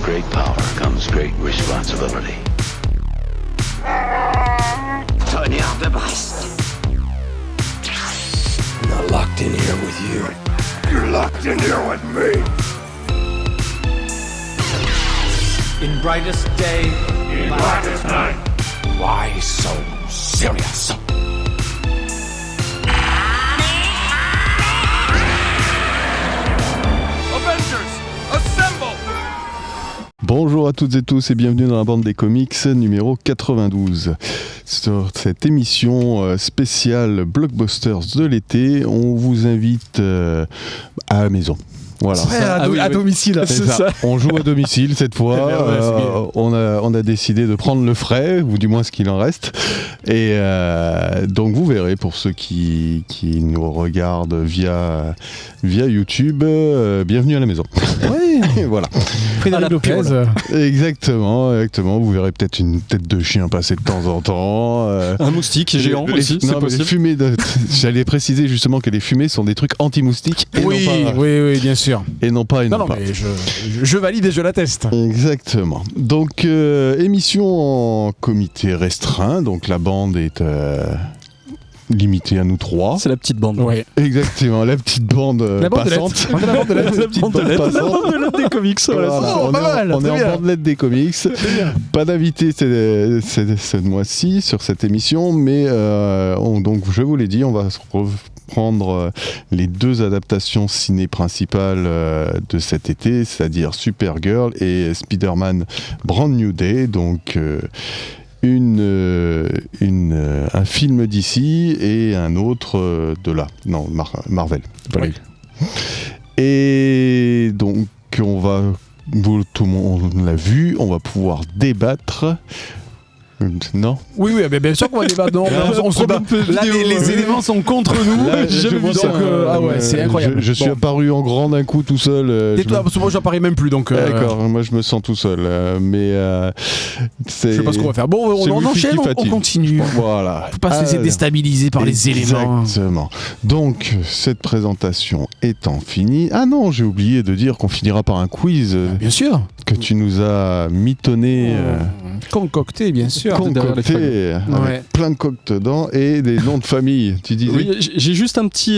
great power comes great responsibility. Tonnerre de Brest. I'm not locked in here with you. You're locked in here with me. In brightest day, In blackest night. Why so serious? Avengers, assemble! Bonjour à toutes et tous et bienvenue dans la bande des comics numéro 92. Sur cette émission spéciale Blockbusters de l'été, on vous invite à la maison. Voilà. À domicile. C'est ça. On joue à domicile cette fois. On a décidé de prendre le frais, ou du moins ce qu'il en reste. Et donc vous verrez, pour ceux qui nous regardent via YouTube, bienvenue à la maison. Oui. Voilà. Frédéric Lopez. Exactement. Vous verrez peut-être une tête de chien passer de temps en temps. Un moustique géant aussi, c'est possible. Les fumées j'allais préciser justement que les fumées sont des trucs anti-moustiques. Oui, bien sûr. Et non pas, non, pas. Mais je valide et je l'atteste. Exactement. Donc, émission en comité restreint. Donc, la bande est limitée à nous trois. C'est la petite bande. Ouais. Exactement, la petite bande passante. La bande de lettres. La petite bande passante. La bande de lettres des comics. On est en bandelette des comics. Pas d'invité ce mois-ci sur cette émission, mais donc je vous l'ai dit, on va reprendre les deux adaptations ciné principales de cet été, c'est-à-dire Supergirl et Spider-Man Brand New Day. Donc un film d'ici et un autre de là. Non, Marvel. Oui. Et donc, tout le monde l'a vu, on va pouvoir débattre. Non. Oui, mais bien sûr qu'on va débattre. Non, on se bat. Là, les éléments sont contre nous. Là, c'est incroyable. Je suis apparu en grand d'un coup tout seul. Parce que moi, j'apparais même plus. Donc, D'accord, moi je me sens tout seul. Mais c'est. Je sais pas ce qu'on va faire. Bon, on enchaîne, on continue. Voilà. Faut pas se laisser déstabiliser par les éléments. Exactement. Donc, cette présentation étant finie. Ah non, j'ai oublié de dire qu'on finira par un quiz. Bien sûr. Que tu nous as mitonné. Concocté, bien sûr. Concocté, avec plein de coques dedans et des noms de famille. Tu disais. Oui, j'ai juste un petit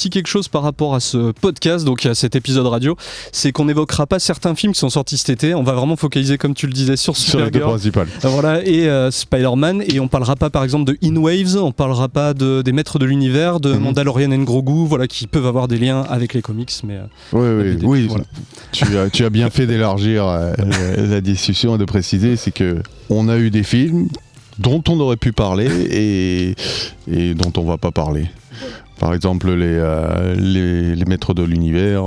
quelque chose par rapport à ce podcast, donc à cet épisode radio, c'est qu'on n'évoquera pas certains films qui sont sortis cet été. On va vraiment focaliser, comme tu le disais, sur Supergirl, les deux principales. Voilà, et Spider-Man. Et on parlera pas, par exemple, de In Waves. On parlera pas des Maîtres de l'Univers, de Mandalorian and Grogu, voilà, qui peuvent avoir des liens avec les comics. Mais oui. Voilà. Tu as bien fait d'élargir la discussion et de préciser, c'est que on a eu des films dont on aurait pu parler et dont on va pas parler. Par exemple, les Maîtres de l'Univers.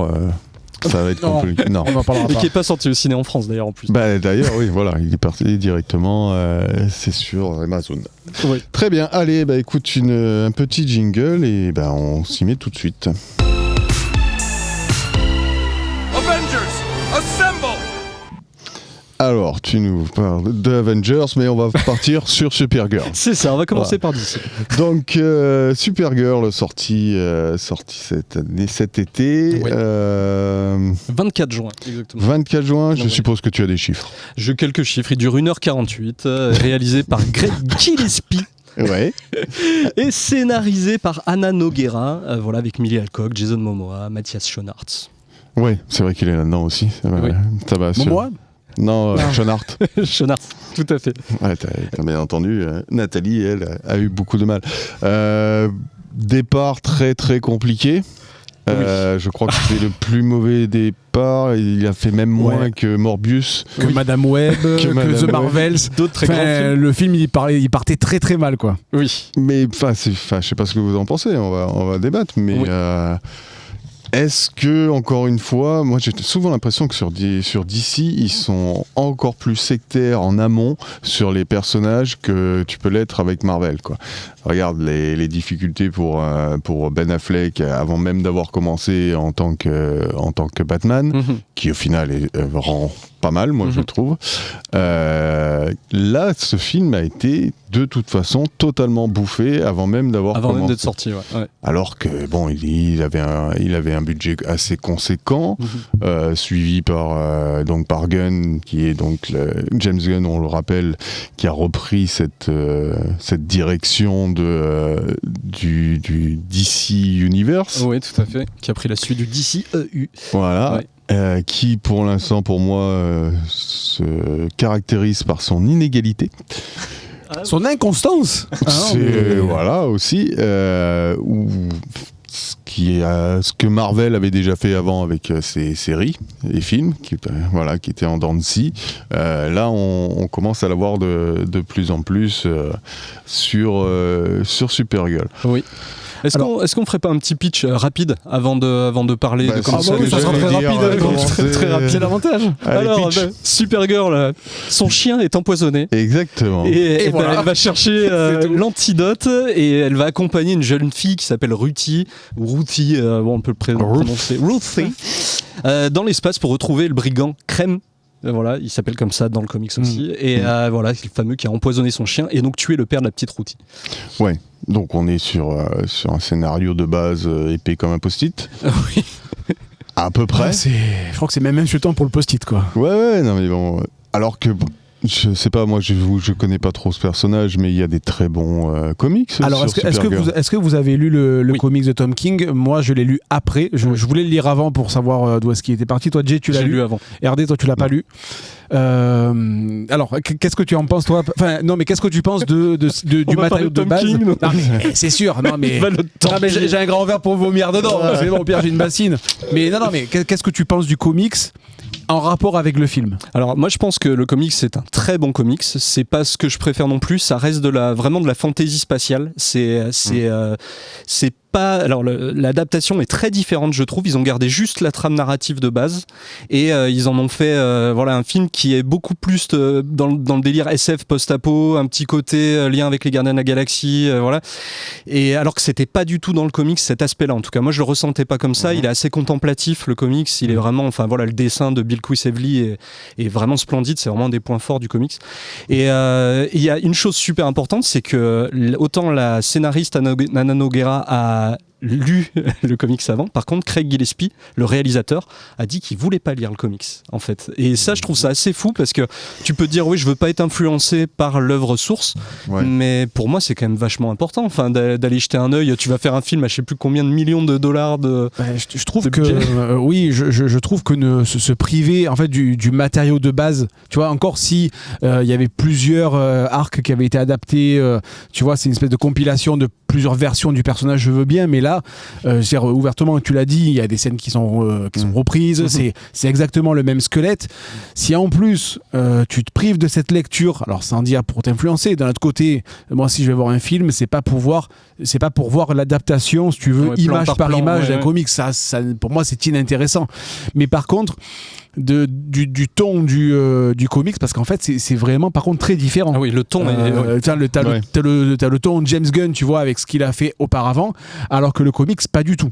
Ça va être compliqué. Non, on en parlera pas. pas. Qui est pas sorti au ciné en France d'ailleurs en plus. D'ailleurs, oui, voilà, il est parti directement. C'est sur Amazon. Oui. Très bien. Allez, écoute un petit jingle et on s'y met tout de suite. Avengers, assemble! Alors, tu nous parles de Avengers, mais on va partir sur Supergirl. C'est ça, on va commencer par DC. Donc, Supergirl sorti cet été. Oui. 24 juin, exactement. 24 juin, je suppose que tu as des chiffres. J'ai quelques chiffres, il dure 1h48, réalisé par Greg Gillespie. Ouais. Et scénarisé par Anna Nogueira, avec Millie Alcock, Jason Momoa, Matthias Schoenaerts. Ouais, c'est vrai qu'il est là-dedans aussi. Oui. Ça va. Momoa ? Non, Schoenaerts. Schoenaerts, tout à fait. Ouais, t'as bien entendu. Nathalie, elle, a eu beaucoup de mal. Départ très très compliqué. Oui. Je crois que c'est le plus mauvais départ. Il a fait même moins que Morbius. Que Madame Web, que The Marvels. D'autres très grands films. Le film, il partait très très mal, quoi. Oui. Mais je sais pas ce que vous en pensez. On va débattre. Mais est-ce que, encore une fois, moi j'ai souvent l'impression que sur DC, ils sont encore plus sectaires en amont sur les personnages que tu peux l'être avec Marvel, quoi. Regarde les difficultés pour Ben Affleck avant même d'avoir commencé en tant que Batman, qui au final rend pas mal, moi je trouve. Là, ce film a été de toute façon totalement bouffé avant même d'avoir Avant même commencé. d'être sorti, ouais. Alors que bon, il avait un budget assez conséquent, suivi par Gunn, qui est donc James Gunn, on le rappelle, qui a repris cette direction du DC Universe. Oui, tout à fait. Qui a pris la suite du DCEU. Voilà. Ouais. Qui pour l'instant pour moi se caractérise par son inégalité. Son inconstance. Voilà aussi ce que Marvel avait déjà fait avant avec ses séries et films qui étaient en dents de scie. Là on commence à l'avoir de plus en plus sur Supergirl. Oui. Est-ce qu'on ferait pas un petit pitch rapide avant de parler de comment ça sera très rapide. très rapide. C'est l'avantage. Allez, Alors, pitch. Supergirl, son chien est empoisonné. Exactement. Et voilà. elle va chercher l'antidote et elle va accompagner une jeune fille qui s'appelle Ruthie, on peut le prononcer, Ruthie, dans l'espace pour retrouver le brigand Crème. Voilà, il s'appelle comme ça dans le comics aussi. Et voilà, c'est le fameux qui a empoisonné son chien et donc tué le père de la petite Ruthie. Ouais. Donc on est sur un scénario de base épais comme un post-it. Oui. À peu près. Je crois que c'est même insultant pour le post-it, quoi. Ouais, non mais bon. Alors que je sais pas, moi je connais pas trop ce personnage, mais il y a des très bons comics. Alors est-ce que vous avez lu le comics de Tom King? Moi je l'ai lu après. Je voulais le lire avant pour savoir d'où est-ce qu'il était parti. Toi Jay, tu l'as lu avant. RD, toi tu l'as pas lu. Alors qu'est-ce que tu en penses toi? Enfin non mais qu'est-ce que tu penses du matériau de base? Non, mais, c'est sûr. Non mais j'ai un grand verre pour vomir dedans. C'est bon, Pierre, j'ai une bassine. Mais non mais qu'est-ce que tu penses du comics en rapport avec le film? Alors moi je pense que le comics c'est un très bon comics, c'est pas ce que je préfère non plus, ça reste vraiment de la fantaisie spatiale, c'est pas... Alors l'adaptation est très différente je trouve, ils ont gardé juste la trame narrative de base et ils en ont fait un film qui est beaucoup plus dans le délire SF post-apo, un petit côté lien avec les Gardiens de la Galaxie, voilà. Et alors que c'était pas du tout dans le comics cet aspect-là, en tout cas moi je le ressentais pas comme ça, il est assez contemplatif le comics, il est vraiment, le dessin de Bill Quisevely est vraiment splendide, c'est vraiment un des points forts du comics. Et il y a une chose super importante, c'est que autant la scénariste Nana Nogueira a lu le comics avant, par contre Craig Gillespie, le réalisateur, a dit qu'il voulait pas lire le comics en fait, et ça je trouve ça assez fou parce que tu peux te dire oui je veux pas être influencé par l'œuvre source, mais pour moi c'est quand même vachement important d'aller jeter un œil. Tu vas faire un film à je sais plus combien de millions de dollars je trouve que je trouve que se priver en fait du matériau de base, tu vois, encore si il y avait plusieurs arcs qui avaient été adaptés, tu vois, c'est une espèce de compilation de plusieurs versions du personnage, je veux bien, mais là ouvertement, tu l'as dit, il y a des scènes qui sont reprises, c'est exactement le même squelette. Si en plus tu te prives de cette lecture, alors sans dire pour t'influencer, d'un autre côté, moi si je vais voir un film, c'est pas pour voir l'adaptation, si tu veux, image par image d'un comics, ça pour moi c'est inintéressant. Mais par contre du ton du comics, parce qu'en fait c'est vraiment par contre très différent. Ah oui, le ton t'as le ton James Gunn, tu vois, avec ce qu'il a fait auparavant, alors que le comics pas du tout.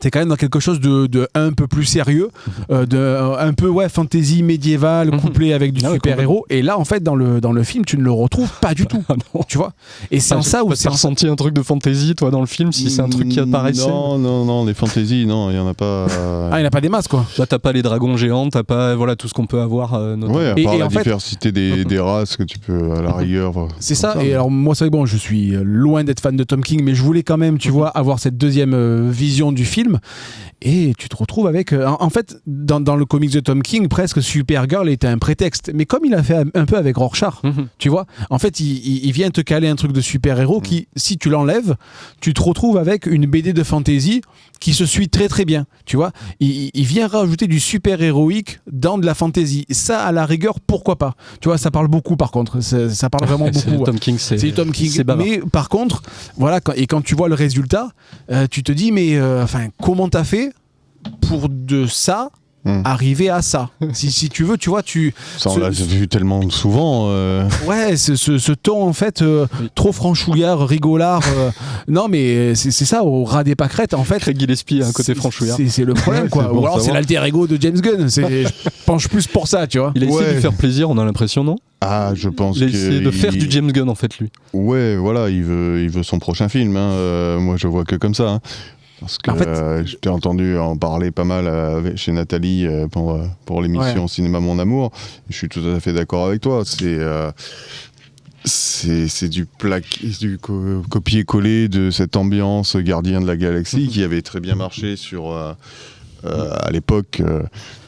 T'es quand même dans quelque chose de un peu plus sérieux, un peu fantasy médiévale couplé avec du super-héros, et là en fait dans le film tu ne le retrouves pas du tout. Tu vois, et c'est en ça où t'as ressenti un truc de fantasy toi dans le film, si c'est un truc qui apparaissait? Non, les fantaisies, non, il y en a pas. Il n'y en a pas des masses quoi. Là t'as pas les dragons géants, t'as pas tout ce qu'on peut avoir notamment. Ouais, à part la diversité des races que tu peux à la rigueur. C'est ça. Et alors moi c'est bon, je suis loin d'être fan de Tom King, mais je voulais quand même, tu vois, avoir cette deuxième vision du film. Et tu te retrouves avec... en fait, dans le comics de Tom King, presque Supergirl était un prétexte. Mais comme il a fait un peu avec Rorschach, tu vois, en fait, il vient te caler un truc de super-héros qui, si tu l'enlèves, tu te retrouves avec une BD de fantasy qui se suit très très bien, tu vois. Il vient rajouter du super-héroïque dans de la fantasy. Ça, à la rigueur, pourquoi pas? Tu vois, ça parle beaucoup par contre. Ça parle vraiment beaucoup. Tom King, c'est Tom King. Mais par contre, voilà, quand tu vois le résultat, tu te dis, mais comment t'as fait pour de ça arriver à ça. Si tu veux, tu vois, Ça, on l'a vu tellement souvent. Ouais, ce ton en fait trop franchouillard, rigolard. Non, mais c'est ça, au ras des pâquerettes en fait. Craig Gillespie a un côté franchouillard. C'est le problème, quoi. C'est bon Ou alors à c'est savoir. l'alter ego de James Gunn. Je penche plus pour ça, tu vois. Il a essayé de Ouais. lui faire plaisir, on a l'impression, non? Ah, je pense Il a que essayé de faire du James Gunn en fait, lui. Ouais, voilà, il veut son prochain film. Moi, je vois que comme ça. Parce que En fait, je t'ai entendu en parler pas mal chez Nathalie pour l'émission Cinéma Mon Amour. Je suis tout à fait d'accord avec toi. C'est du copier-coller de cette ambiance Gardien de la Galaxie qui avait très bien marché à l'époque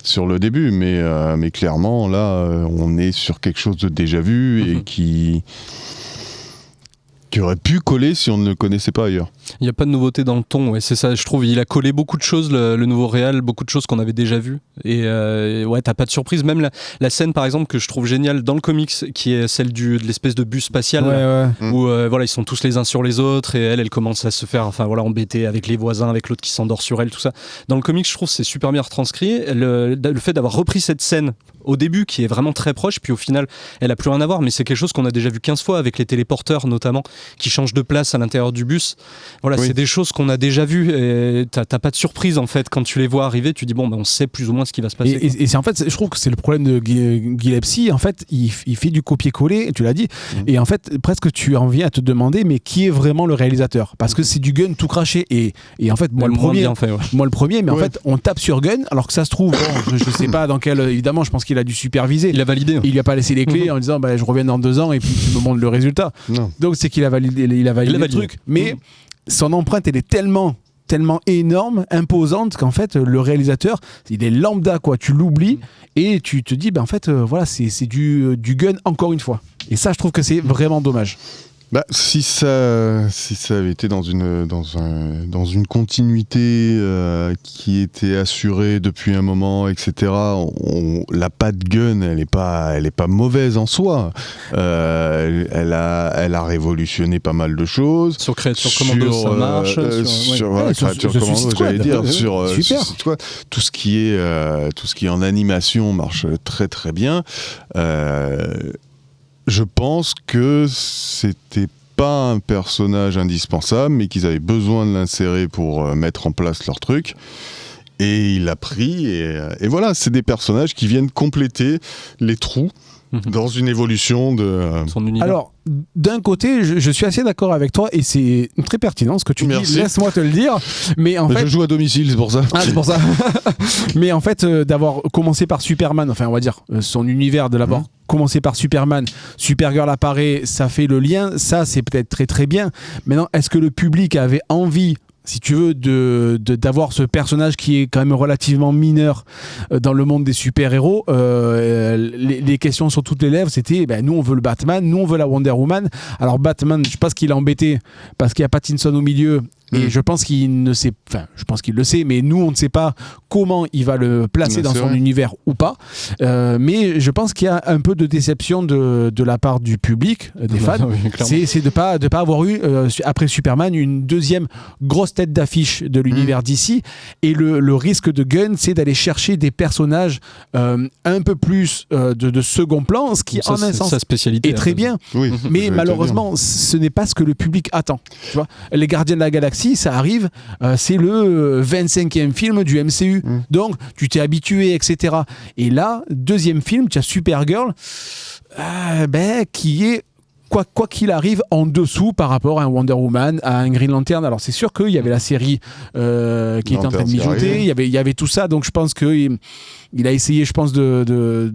sur le début, mais clairement là on est sur quelque chose de déjà vu et qui aurait pu coller si on ne le connaissait pas ailleurs. Il n'y a pas de nouveauté dans le ton, ouais, c'est ça, je trouve. Il a collé beaucoup de choses, le nouveau réal, beaucoup de choses qu'on avait déjà vues. Et ouais, t'as pas de surprise. Même la scène, par exemple, que je trouve géniale dans le comics, qui est celle de l'espèce de bus spatial, là, où voilà, ils sont tous les uns sur les autres, et elle commence à se faire embêter avec les voisins, avec l'autre qui s'endort sur elle, tout ça. Dans le comics, je trouve que c'est super bien retranscrit. Le fait d'avoir repris cette scène au début, qui est vraiment très proche, puis au final, elle a plus rien à voir, mais c'est quelque chose qu'on a déjà vu 15 fois, avec les téléporteurs notamment, qui changent de place à l'intérieur du bus. Voilà, Oui. c'est des choses qu'on a déjà vues, et t'as pas de surprise en fait quand tu les vois arriver. Tu dis bon, on sait plus ou moins ce qui va se passer. Et c'est en fait, je trouve que c'est le problème de Gillespie. En fait, il fait du copier-coller, tu l'as dit. Et en fait, presque tu en viens à te demander, mais qui est vraiment le réalisateur? Parce que c'est du Gunn tout craché. Et en fait, moi le moins premier, bien fait, ouais. mais en Ouais. fait, on tape sur Gunn, alors que ça se trouve, bon, je sais pas dans quel. Évidemment, je pense qu'il a dû superviser. Il a validé. Il lui a pas laissé les clés en disant je reviens dans 2 ans et puis tu me montres le résultat. Non. Donc c'est qu'il a validé, le truc. Mais son empreinte, elle est tellement énorme, imposante, qu'en fait le réalisateur, il est lambda, quoi. Tu l'oublies et tu te dis en fait voilà, c'est du Gunn encore une fois. Et ça, je trouve que c'est vraiment dommage. Si ça avait été dans une continuité qui était assurée depuis un moment, etc. La patte Gunn, elle est pas mauvaise en soi. Elle a révolutionné pas mal de choses. Sur Créature Commando, ça marche. sur Commando, Suicide j'allais Squad. dire, Super. sur Suicide Squad. Tout ce qui est en animation marche très très bien. Je pense que c'était pas un personnage indispensable, mais qu'ils avaient besoin de l'insérer pour mettre en place leur truc. Et il l'a pris, et voilà, c'est des personnages qui viennent compléter les trous dans une évolution de... Son univers. Alors, d'un côté, je suis assez d'accord avec toi et c'est très pertinent ce que tu Merci. dis. Laisse-moi te le dire. Mais en fait, Je joue à domicile, c'est pour ça. ah, c'est pour ça. Mais en fait, d'avoir commencé par Superman, enfin on va dire son univers de l'abord, commencer par Superman, Supergirl apparaît, ça fait le lien, ça c'est peut-être très très bien. Maintenant, est-ce que le public avait envie, si tu veux, d'avoir ce personnage qui est quand même relativement mineur dans le monde des super-héros? Les questions sur toutes les lèvres, c'était nous on veut le Batman, nous on veut la Wonder Woman. Alors Batman, je pense qu'il est embêté parce qu'il y a Pattinson au milieu. Et je pense qu'il ne sait, enfin, je pense qu'il le sait, mais nous, on ne sait pas comment il va le placer dans son univers ou pas. Mais je pense qu'il y a un peu de déception de la part du public, des fans. Oui, c'est de pas avoir eu, après Superman, une deuxième grosse tête d'affiche de l'univers d'ici. Et le risque de Gunn, c'est d'aller chercher des personnages un peu plus de second plan, ce qui, ça, en un sens, sa spécialité, est très bien. Oui, Mais j'allais te malheureusement, ce n'est pas ce que le public attend. Tu vois, les Gardiens de la Galaxie, ça arrive, c'est le 25e film du MCU. Donc, tu t'es habitué, etc. Et là, deuxième film, tu as Supergirl, qui est, quoi qu'il arrive, en dessous par rapport à un Wonder Woman, à un Green Lantern. Alors, c'est sûr qu'il y avait la série qui était en train de mijoter, il y avait tout ça, donc je pense qu'il a essayé, je pense, de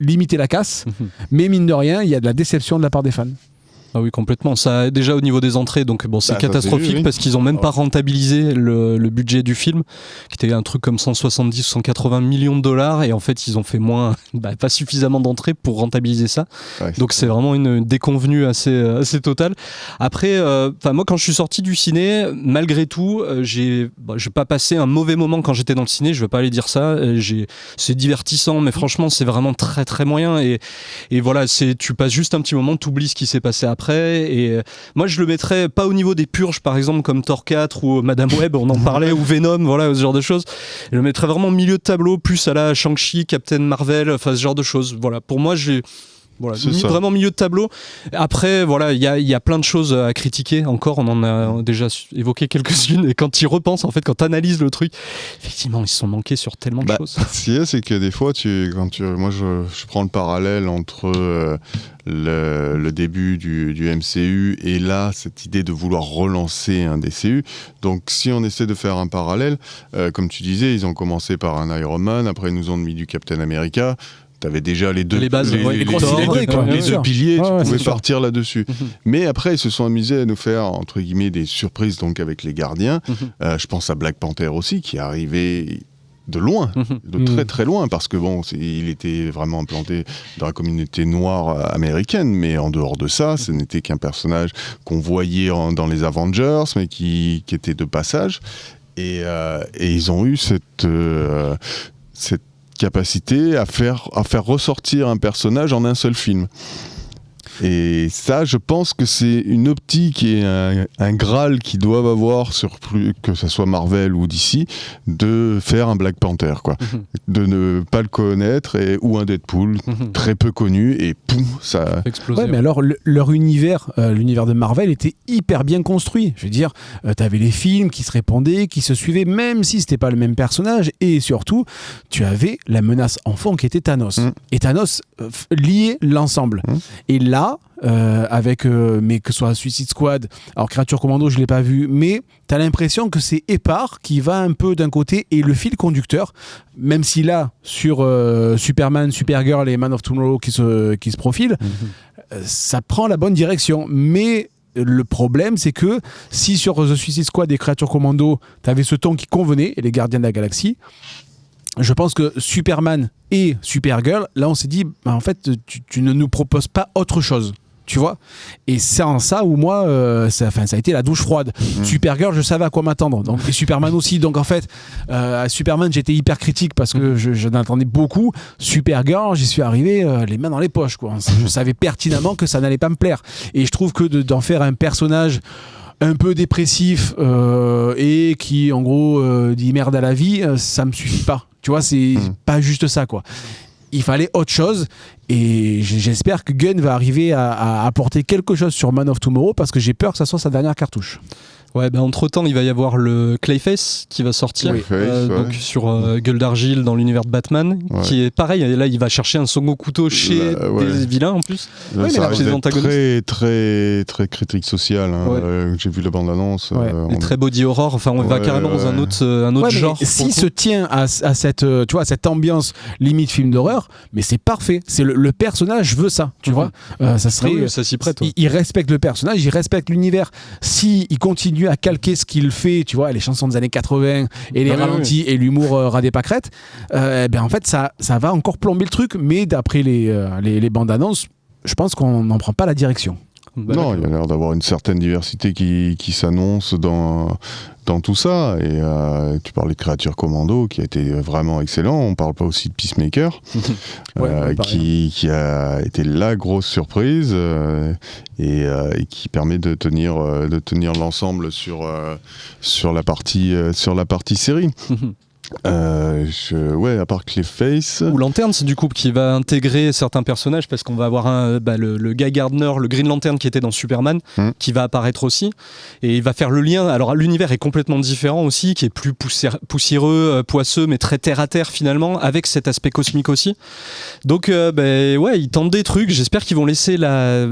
limiter la casse. Mais mine de rien, il y a de la déception de la part des fans. Ah oui, complètement. Ça, déjà au niveau des entrées, donc bon, c'est Bah, ça, catastrophique c'est vu, oui. parce qu'ils n'ont même pas rentabilisé le budget du film, qui était un truc comme 170 ou 180 millions de dollars, et en fait ils ont fait pas suffisamment d'entrées pour rentabiliser ça. Ouais, Donc c'est vraiment une déconvenue assez totale. Après, moi quand je suis sorti du ciné, malgré tout, j'ai pas passé un mauvais moment quand j'étais dans le ciné. Je veux pas aller dire ça. C'est divertissant, mais franchement c'est vraiment très très moyen. Et voilà, tu passes juste un petit moment, t'oublies ce qui s'est passé après. après. Et moi, je le mettrais pas au niveau des purges, par exemple, comme Thor 4 ou Madame Web, on en parlait, ou Venom, voilà, ce genre de choses. Je le mettrais vraiment au milieu de tableau, plus à la Shang-Chi, Captain Marvel, enfin ce genre de choses. Voilà, pour moi, voilà, vraiment milieu de tableau. Après, voilà, il y a plein de choses à critiquer encore. On en a déjà évoqué quelques-unes. Et quand tu y repenses, en fait, quand tu analyses le truc, effectivement, ils se sont manqués sur tellement de choses. Ce qu'il y a, c'est que des fois, moi, je prends le parallèle entre le début du MCU et là, cette idée de vouloir relancer un DCU. Donc, si on essaie de faire un parallèle, comme tu disais, ils ont commencé par un Iron Man, après ils nous ont mis du Captain America. T'avais déjà les deux, les bases, les deux piliers, tu pouvais partir là-dessus. Mais après, ils se sont amusés à nous faire, entre guillemets, des surprises donc avec les gardiens. Je pense à Black Panther aussi, qui est arrivé de loin, de très très loin, parce que bon, il était vraiment implanté dans la communauté noire américaine, mais en dehors de ça, ce n'était qu'un personnage qu'on voyait dans les Avengers, mais qui était de passage. Et ils ont eu cette capacité à faire ressortir un personnage en un seul film. Et ça, je pense que c'est une optique et un graal qu'ils doivent avoir que ce soit Marvel ou DC, de faire un Black Panther, quoi. De ne pas le connaître, ou un Deadpool très peu connu, et poum, ça explose. Ouais, mais alors leur univers, l'univers de Marvel était hyper bien construit. Je veux dire, t'avais les films qui se répondaient, qui se suivaient, même si c'était pas le même personnage, et surtout, tu avais la menace enfant qui était Thanos. Et Thanos liait l'ensemble. Et là, mais que ce soit Suicide Squad, alors Créature Commando je l'ai pas vu, mais t'as l'impression que c'est Épar qui va un peu d'un côté et le fil conducteur, même si là sur Superman, Supergirl et Man of Tomorrow qui se profilent, ça prend la bonne direction, mais le problème, c'est que si sur The Suicide Squad et Créature Commando t'avais ce ton qui convenait, et les Gardiens de la Galaxie, je pense que Superman et Supergirl, là on s'est dit, en fait, tu ne nous proposes pas autre chose. Tu vois, et c'est en ça où moi ça a été la douche froide. Supergirl, je savais à quoi m'attendre, donc, et Superman aussi, donc en fait à Superman j'étais hyper critique parce que je n'attendais beaucoup. Supergirl, j'y suis arrivé les mains dans les poches, quoi. Je savais pertinemment que ça n'allait pas me plaire, et je trouve que d'en faire un personnage un peu dépressif et qui en gros dit merde à la vie, ça me suffit pas, tu vois, c'est pas juste ça, quoi. Il fallait autre chose, et j'espère que Gunn va arriver à apporter quelque chose sur Man of Tomorrow, parce que j'ai peur que ça soit sa dernière cartouche. Ouais, entre temps, il va y avoir le Clayface qui va sortir, donc sur Gueule d'Argile dans l'univers de Batman, qui est pareil. Et là, il va chercher un second couteau chez des vilains en plus. Là, ça risque d'être très, très, très critique sociale. J'ai vu la bande-annonce. Et très body horror. Enfin, on va carrément dans un autre genre. S'il se tient à cette, tu vois, cette ambiance limite film d'horreur, mais c'est parfait. C'est le personnage veut ça, tu vois. Ça serait. Ça s'y prête. Il respecte le personnage, il respecte l'univers. Si il continue à calquer ce qu'il fait, tu vois, les chansons des années 80 et les ralentis et l'humour radé pâquerette, en fait ça va encore plomber le truc, mais d'après les bandes annonces, je pense qu'on n'en prend pas la direction. Non, il y a l'air d'avoir une certaine diversité qui s'annonce dans tout ça. Et tu parlais de Créature Commando, qui a été vraiment excellent. On parle pas aussi de Peacemaker, qui a été la grosse surprise et qui permet de tenir l'ensemble sur la partie série. À part Clayface ou Lantern, c'est du coup qui va intégrer certains personnages, parce qu'on va avoir le Guy Gardner, le Green Lantern qui était dans Superman, qui va apparaître aussi, et il va faire le lien. Alors l'univers est complètement différent aussi, qui est plus poussiéreux, poisseux, mais très terre à terre finalement, avec cet aspect cosmique aussi. Donc ils tentent des trucs. J'espère qu'ils vont laisser la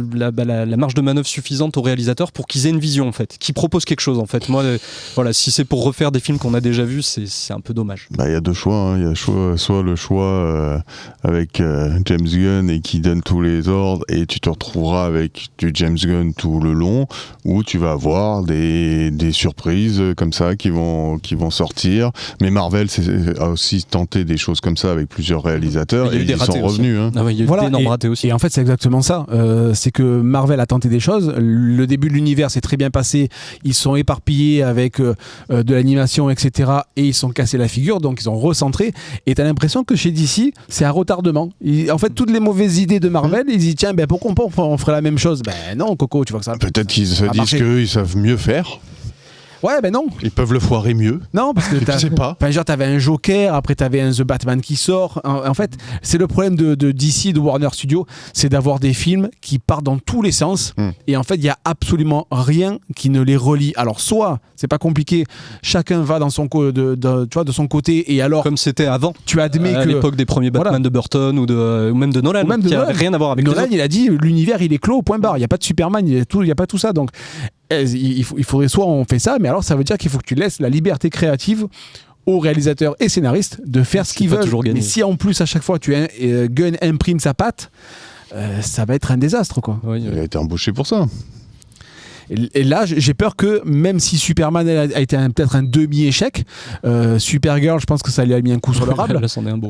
marge de manœuvre suffisante aux réalisateurs pour qu'ils aient une vision, en fait, qu'ils proposent quelque chose, en fait. Moi, si c'est pour refaire des films qu'on a déjà vus, c'est un peu dommage. Il y a deux choix. Il y a soit le choix avec James Gunn et qui donne tous les ordres, et tu te retrouveras avec du James Gunn tout le long, ou tu vas avoir des surprises comme ça qui vont sortir. Mais Marvel a aussi tenté des choses comme ça avec plusieurs réalisateurs, et ils sont revenus. Il y a eu d'énormes ratés aussi. Et en fait, c'est exactement ça. C'est que Marvel a tenté des choses. Le début de l'univers s'est très bien passé. Ils sont éparpillés avec de l'animation, etc. Et ils sont cassés la figure, donc ils ont recentré. Et t'as l'impression que chez DC, c'est un retardement. En fait, toutes les mauvaises idées de Marvel, ils disent tiens, pourquoi on ferait la même chose? Non, Coco, tu vois que ça. Peut-être qu'ils se disent qu'ils savent mieux faire. Ouais, non. Ils peuvent le foirer mieux. Non, parce que je sais pas. Genre, t'avais un Joker, après t'avais un The Batman qui sort. En fait, c'est le problème de DC, de Warner Studios, c'est d'avoir des films qui partent dans tous les sens. Et en fait, il y a absolument rien qui ne les relie. Alors, soit, c'est pas compliqué, chacun va dans son de son côté, et alors. Comme c'était avant. Tu admets que. À l'époque des premiers Batman de Burton ou même de Nolan. Qui n'a rien à voir avec Nolan, il a dit l'univers, il est clos, point barre. Il n'y a pas de Superman, il n'y a pas tout ça. Donc, il faudrait soit on fait ça, mais alors ça veut dire qu'il faut que tu laisses la liberté créative aux réalisateurs et scénaristes de faire ce qu'ils veulent. Mais si en plus à chaque fois Gunn imprime sa patte, ça va être un désastre, quoi. Oui, il a été embauché pour ça. Et là, j'ai peur que même si Superman a été peut-être un demi-échec, Supergirl, je pense que ça lui a mis un coup sur le rable.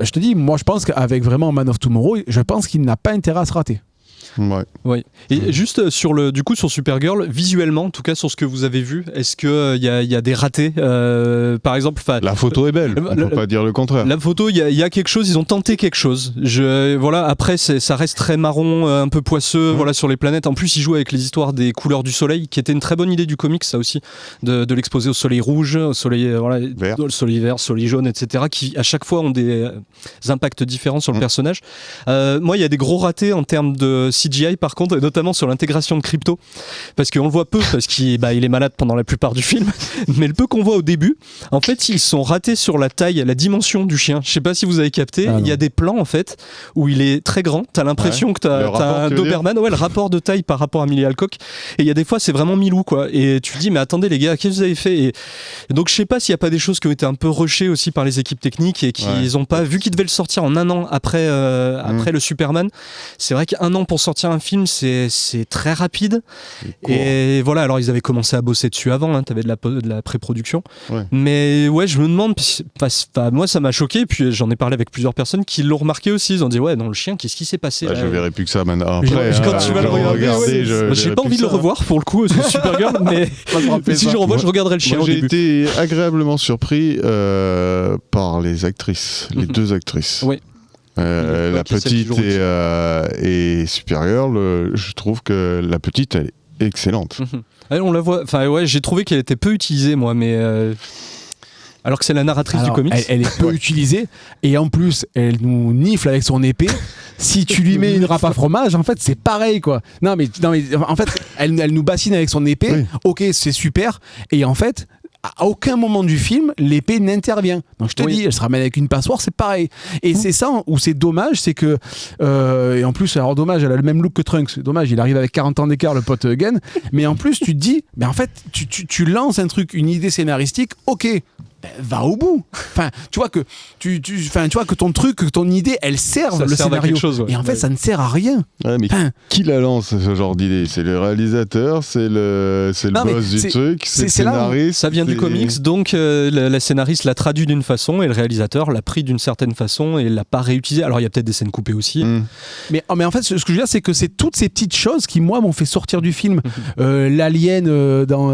Je te dis, moi je pense qu'avec vraiment Man of Tomorrow, je pense qu'il n'a pas intérêt à se rater. Ouais. Et juste sur Supergirl, visuellement, en tout cas sur ce que vous avez vu, est-ce que il y a des ratés, par exemple? La photo est belle, on peut pas dire le contraire. La photo, il y a quelque chose, ils ont tenté quelque chose. Après, ça reste très marron, un peu poisseux, sur les planètes. En plus, ils jouent avec les histoires des couleurs du soleil, qui était une très bonne idée du comics, ça aussi, de l'exposer au soleil rouge, au soleil vert, au soleil jaune, etc., qui à chaque fois ont des impacts différents sur le personnage. Moi, il y a des gros ratés en termes de CGI par contre, et notamment sur l'intégration de Crypto, parce qu'on le voit peu, parce qu'il est malade pendant la plupart du film, mais le peu qu'on voit au début, en fait ils sont ratés sur la taille, la dimension du chien. Je sais pas si vous avez capté, il y a des plans en fait où il est très grand, t'as l'impression que t'as un Doberman, le rapport de taille par rapport à Millie Alcock, et il y a des fois c'est vraiment Milou, quoi, et tu te dis mais attendez les gars, qu'est-ce que vous avez fait? Et donc je sais pas s'il y a pas des choses qui ont été un peu rushées aussi par les équipes techniques et qu'ils ont pas, vu qu'ils devaient le sortir en un an après le Superman, c'est vrai qu'un an pour sortir un film, c'est très rapide. Et voilà, alors ils avaient commencé à bosser dessus avant, t'avais de la pré-production. Mais ouais, je me demande, moi ça m'a choqué, puis j'en ai parlé avec plusieurs personnes qui l'ont remarqué aussi. Ils ont dit ouais, dans le chien, qu'est-ce qui s'est passé là? Je verrai plus que ça maintenant. Après, quand tu vas le regarder, j'ai pas envie de le revoir pour le coup, c'est Supergirl, mais si je revois, je regarderai le chien. J'ai été agréablement surpris par les actrices, les deux actrices. Oui. La petite et Supergirl, je trouve que la petite elle est excellente. On la voit, j'ai trouvé qu'elle était peu utilisée moi, mais alors que c'est la narratrice du comics. Elle est peu utilisée et en plus elle nous nifle avec son épée. Si tu lui mets une râpe à fromage, en fait c'est pareil, quoi. Non mais en fait elle nous bassine avec son épée. Ok, c'est super, et en fait à aucun moment du film, l'épée n'intervient. Donc je te dis, elle se ramène avec une passoire, c'est pareil. Et c'est ça où c'est dommage, c'est que... et en plus, alors dommage, elle a le même look que Trunks. Dommage, il arrive avec 40 ans d'écart, le pote Gunn. Mais en plus, tu te dis, mais en fait, tu lances un truc, une idée scénaristique, ok, va au bout. Enfin, tu vois que ton truc, que ton idée, elle serve le scénario. Et en fait, ça ne sert à rien. Ouais, mais qui la lance, ce genre d'idée? C'est le réalisateur, c'est le boss du truc, c'est le scénariste. Ça vient du comics, donc la scénariste l'a traduit d'une façon et le réalisateur l'a pris d'une certaine façon et l'a pas réutilisé. Alors il y a peut-être des scènes coupées aussi. Mais en fait, ce que je veux dire, c'est que c'est toutes ces petites choses qui, moi, m'ont fait sortir du film. L'alien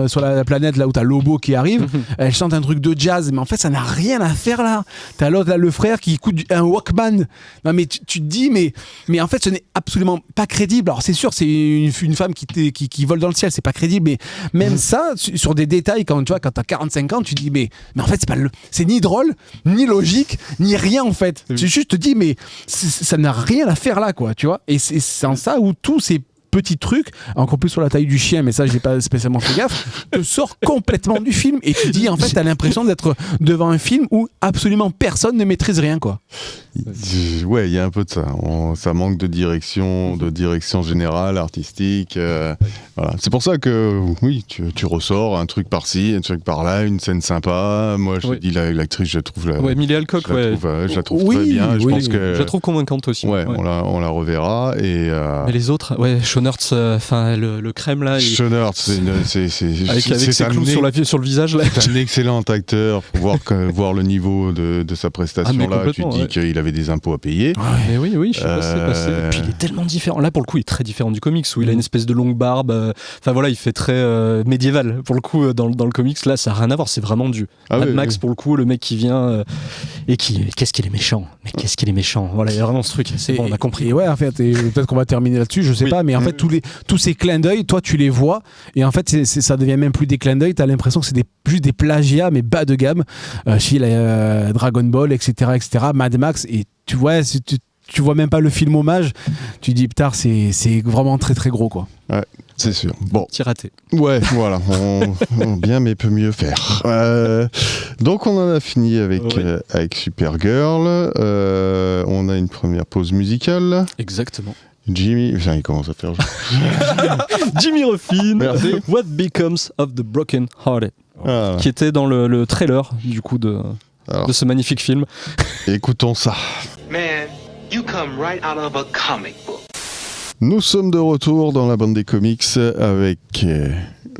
sur la planète, là où t'as Lobo qui arrive, elle chante un truc de jazz, mais en fait ça n'a rien à faire là. T'as l'autre là, le frère qui écoute un Walkman. Non mais tu te dis mais en fait ce n'est absolument pas crédible. Alors c'est sûr, c'est une femme qui vole dans le ciel, c'est pas crédible, mais même ça sur des détails, quand tu vois, quand t'as 45 ans, tu te dis mais en fait c'est ni drôle, ni logique, ni rien en fait. Tu juste te dis mais ça n'a rien à faire là, quoi, tu vois. Et c'est en ça où tous ces petits trucs, encore plus sur la taille du chien, mais ça j'ai pas spécialement fait gaffe, te sort complètement du film et tu dis en fait t'as l'impression d'être devant un film où absolument personne ne maîtrise rien, quoi. Ouais, il y a un peu de ça. Ça manque de direction générale, artistique. Voilà. C'est pour ça que oui, tu ressors un truc par-ci, un truc par-là, une scène sympa. Moi, je dis l'actrice, je la trouve Millie Alcock, je la trouve très bien. Je pense que je la trouve convaincante aussi. Ouais, on la reverra et. Mais les autres, Sean Hurst, enfin le crème là. Sean Hurst, Avec ses clous sur le visage là. C'est un excellent acteur. Pour voir le niveau de sa prestation là, tu te dis qu'il avait des impôts à payer. Mais oui, je sais pas ce qui s'est passé. Et puis il est tellement différent. Là pour le coup, il est très différent du comics où il a une espèce de longue barbe. Enfin voilà, il fait très médiéval pour le coup dans le comics. Là, ça a rien à voir. C'est vraiment du Mad Max pour le coup, le mec qui vient et qui qu'est-ce qu'il est méchant. Mais qu'est-ce qu'il est méchant. Voilà, il y a vraiment ce truc. C'est bon, on a compris. Et ouais, en fait, peut-être qu'on va terminer là-dessus. Je sais pas, mais en fait, tous ces clins d'œil, toi, tu les vois, et en fait, ça devient même plus des clins d'œil. T'as l'impression que c'est plus des plagiats, mais bas de gamme. Chez Dragon Ball, etc., Mad Max, et tu vois, tu vois même pas le film hommage. Tu dis putain, c'est vraiment très très gros quoi. Ouais, c'est sûr. Bon, petit raté. Ouais, voilà. On bien, mais peut mieux faire. Donc on en a fini avec Supergirl. On a une première pause musicale. Exactement. Jimmy, enfin, il commence à faire. Jimmy Ruffin. Merci. What Becomes of the Broken Hearted, qui était dans le trailer du coup de ce magnifique film. Écoutons ça. Man, you come right out of a comic book. Nous sommes de retour dans la bande des comics avec.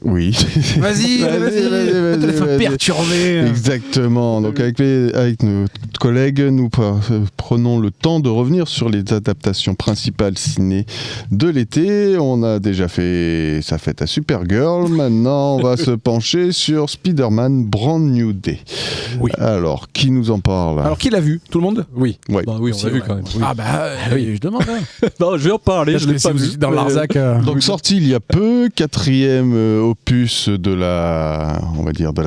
Oui. Vas-y. Te faire perturber. Exactement. Donc avec nos collègues, nous prenons le temps de revenir sur les adaptations principales ciné de l'été. On a déjà fait sa fête à Supergirl. Maintenant, on va se pencher sur Spider-Man Brand New Day. Oui. Alors, qui nous en parle? Alors, qui l'a vu? Tout le monde? Oui. Ouais. Bah oui, on l'a vu quand même. Oui. Ah bah oui, je demande. Non, je vais en parler. Je l'ai pas vu dans l'Arzac. Donc sorti il y a peu, 4e opus de la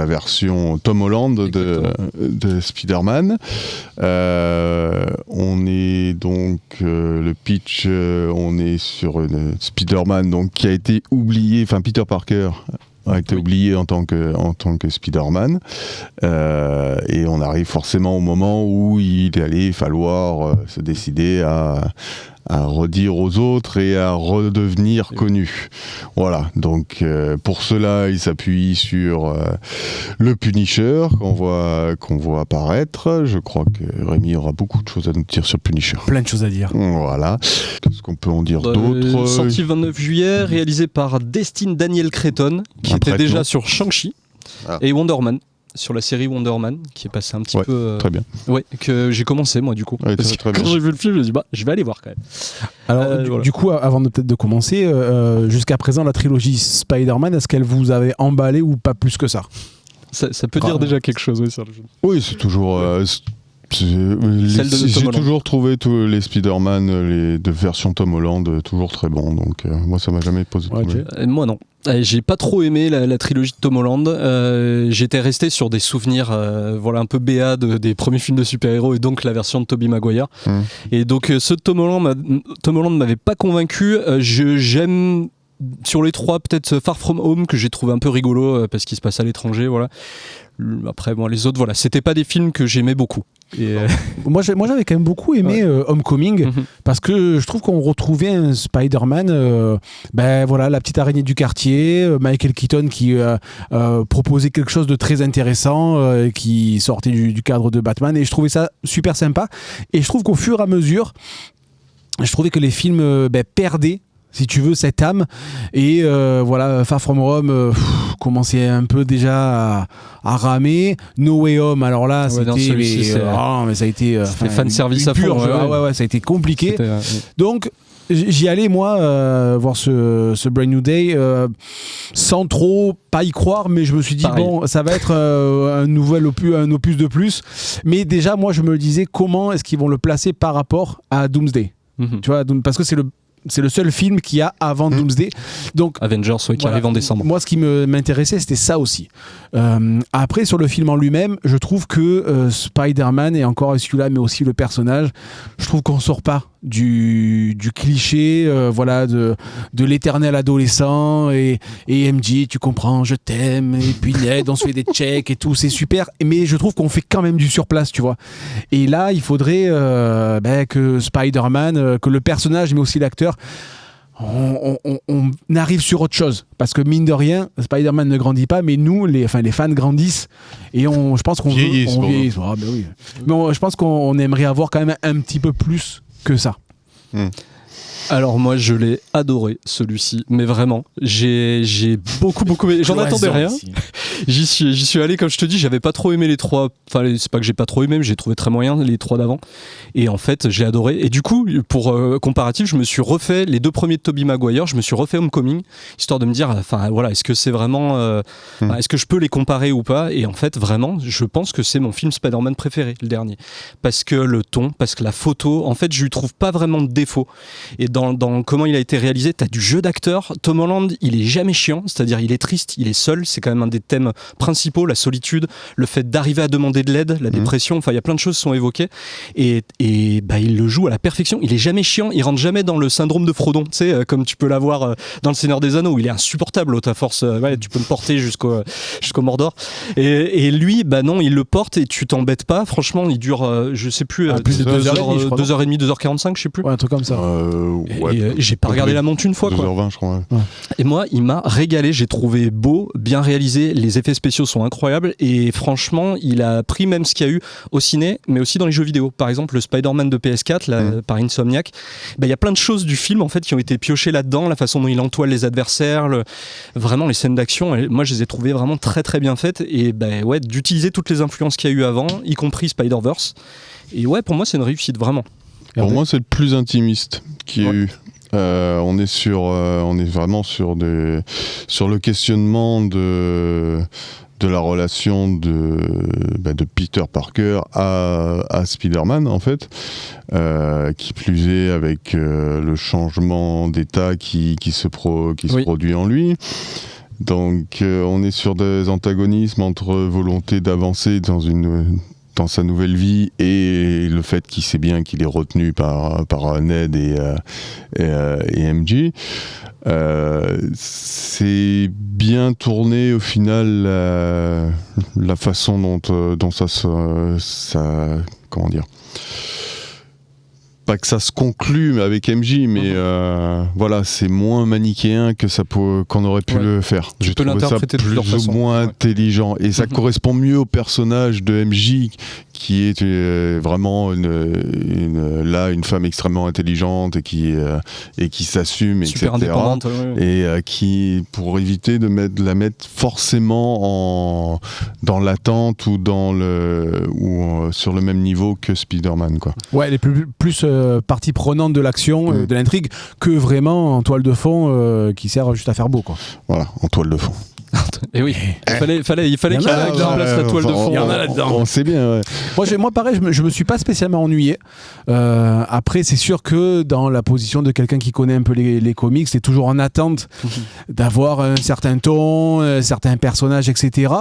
version Tom Holland de Spider-Man. On est donc le pitch, on est sur une Spider-Man donc qui a été oublié, enfin Peter Parker a été oublié en tant que Spider-Man, et on arrive forcément au moment où il allait falloir se décider à redire aux autres et à redevenir connu. Voilà, donc pour cela, il s'appuie sur le Punisher qu'on voit apparaître. Je crois que Rémi aura beaucoup de choses à nous dire sur Punisher. Plein de choses à dire. Voilà. Qu'est-ce qu'on peut en dire d'autre? Sorti le 29 juillet, réalisé par Destin Daniel Cretton, qui était déjà sur Shang-Chi et Wonder Man. Sur la série Wonder Man, qui est passé un petit peu. Très bien. Ouais, que j'ai commencé moi du coup. Ouais, parce que quand j'ai vu le film, je me suis dit, je vais aller voir quand même. Alors, voilà. Du coup, avant de commencer, jusqu'à présent, la trilogie Spider-Man, est-ce qu'elle vous avait emballé ou pas plus que ça? Ça peut dire déjà quelque chose, oui, sur le film. Oui, c'est toujours. J'ai toujours trouvé tous les Spider-Man, de version Tom Holland, toujours très bons. Donc, moi, ça m'a jamais posé de problème. Moi, non. J'ai pas trop aimé la trilogie de Tom Holland. J'étais resté sur des souvenirs un peu béats des premiers films de super-héros et donc la version de Tobey Maguire. Et donc, ce Tom Holland m'avait pas convaincu. J'aime. Sur les trois, peut-être Far From Home, que j'ai trouvé un peu rigolo parce qu'il se passe à l'étranger. Voilà. Après, les autres, c'était pas des films que j'aimais beaucoup. Et moi, j'avais quand même beaucoup aimé Homecoming, parce que je trouve qu'on retrouvait un Spider-Man, la petite araignée du quartier, Michael Keaton qui proposait quelque chose de très intéressant, qui sortait du cadre de Batman, et je trouvais ça super sympa. Et je trouve qu'au fur et à mesure, je trouvais que les films perdaient, si tu veux, cette âme. Et Far From Home commençait un peu déjà à ramer. No Way Home, alors là, c'était... mais ça a été... fan service à fond. Ça a été compliqué. Donc, j'y allais, moi, voir ce Brand New Day, sans trop pas y croire, mais je me suis dit, bon, ça va être un opus de plus. Mais déjà, moi, je me disais, comment est-ce qu'ils vont le placer par rapport à Doomsday? Tu vois, parce que c'est le seul film qu'il y a avant Doomsday. Donc, Avengers, qui arrive en décembre. Moi, ce qui m'intéressait, c'était ça aussi. Après, sur le film en lui-même, je trouve que Spider-Man, et encore celui-là, mais aussi le personnage, je trouve qu'on sort pas du cliché de l'éternel adolescent et MJ, tu comprends, je t'aime, et puis Ned, on se fait des checks et tout, c'est super, mais je trouve qu'on fait quand même du surplace, tu vois. Et là, il faudrait que Spider-Man, que le personnage, mais aussi l'acteur, on arrive sur autre chose, parce que mine de rien, Spider-Man ne grandit pas, mais nous, les fans grandissent, et je pense qu'on vieillit. Mais je pense qu'on aimerait avoir quand même un petit peu plus que ça. Alors moi je l'ai adoré celui-ci, mais vraiment j'ai beaucoup j'en attendais rien. J'y suis allé, comme je te dis, j'avais pas trop aimé les 3, enfin c'est pas que j'ai pas trop aimé, mais j'ai trouvé très moyen les 3 d'avant, et en fait j'ai adoré. Et du coup pour comparatif, je me suis refait les 2 premiers de Tobey Maguire, je me suis refait Homecoming, histoire de me dire enfin voilà, est-ce que c'est vraiment est-ce que je peux les comparer ou pas. Et en fait vraiment je pense que c'est mon film Spider-Man préféré, le dernier, parce que le ton, parce que la photo, en fait je lui trouve pas vraiment de défaut. Et dans comment il a été réalisé, t'as du jeu d'acteur. Tom Holland, il est jamais chiant, c'est-à-dire il est triste, il est seul, c'est quand même un des thèmes principaux, la solitude, le fait d'arriver à demander de l'aide, la dépression, enfin il y a plein de choses qui sont évoquées, et bah, il le joue à la perfection. Il est jamais chiant, il rentre jamais dans le syndrome de Frodon, tu sais, comme tu peux l'avoir dans Le Seigneur des Anneaux, où il est insupportable, ta force, ouais, tu peux me porter jusqu'au Mordor, et lui, bah non, il le porte et tu t'embêtes pas, franchement, il dure, je sais plus, plus de 2h30, 2h30, 2h45, je sais plus. Ouais, un truc comme ça. J'ai pas regardé la montre une fois, quoi. 2h20, je crois. Ouais. Et moi, il m'a régalé. J'ai trouvé beau, bien réalisé. Les effets spéciaux sont incroyables. Et franchement, il a pris même ce qu'il y a eu au ciné, mais aussi dans les jeux vidéo. Par exemple, le Spider-Man de PS4, là, par Insomniac. Il y a plein de choses du film en fait qui ont été piochées là-dedans. La façon dont il entoile les adversaires, vraiment les scènes d'action. Moi, je les ai trouvées vraiment très très bien faites. Et ouais, d'utiliser toutes les influences qu'il y a eu avant, y compris Spider-Verse. Et ouais, pour moi, c'est une réussite vraiment. Pour moi, c'est le plus intimiste qu'il y a eu. On est vraiment sur le questionnement de la relation de Peter Parker à Spider-Man, en fait, qui plus est avec le changement d'état qui se produit en lui. Donc on est sur des antagonismes entre volonté d'avancer dans sa nouvelle vie et le fait qu'il sait bien qu'il est retenu par Ned et MJ. C'est bien tourné au final la façon dont ça comment dire, pas que ça se conclut avec MJ, mais voilà, c'est moins manichéen que qu'on aurait pu le faire. J'ai trouvé ça plus ou moins intelligent, et ça correspond mieux au personnage de MJ, qui est vraiment une femme extrêmement intelligente et qui s'assume, super etc. indépendante, et qui, pour éviter de la mettre forcément dans l'attente ou sur le même niveau que Spider-Man, quoi. Ouais, elle est plus partie prenante de l'action, de l'intrigue, que vraiment en toile de fond qui sert juste à faire beau, quoi. Voilà, en toile de fond. Et oui, il fallait qu'il remplace la toile de fond. Il y en a là-dedans. On sait bien, ouais. Moi pareil, je me suis pas spécialement ennuyé. Après, c'est sûr que dans la position de quelqu'un qui connaît un peu les comics, c'est toujours en attente d'avoir un certain ton, certains personnages, etc.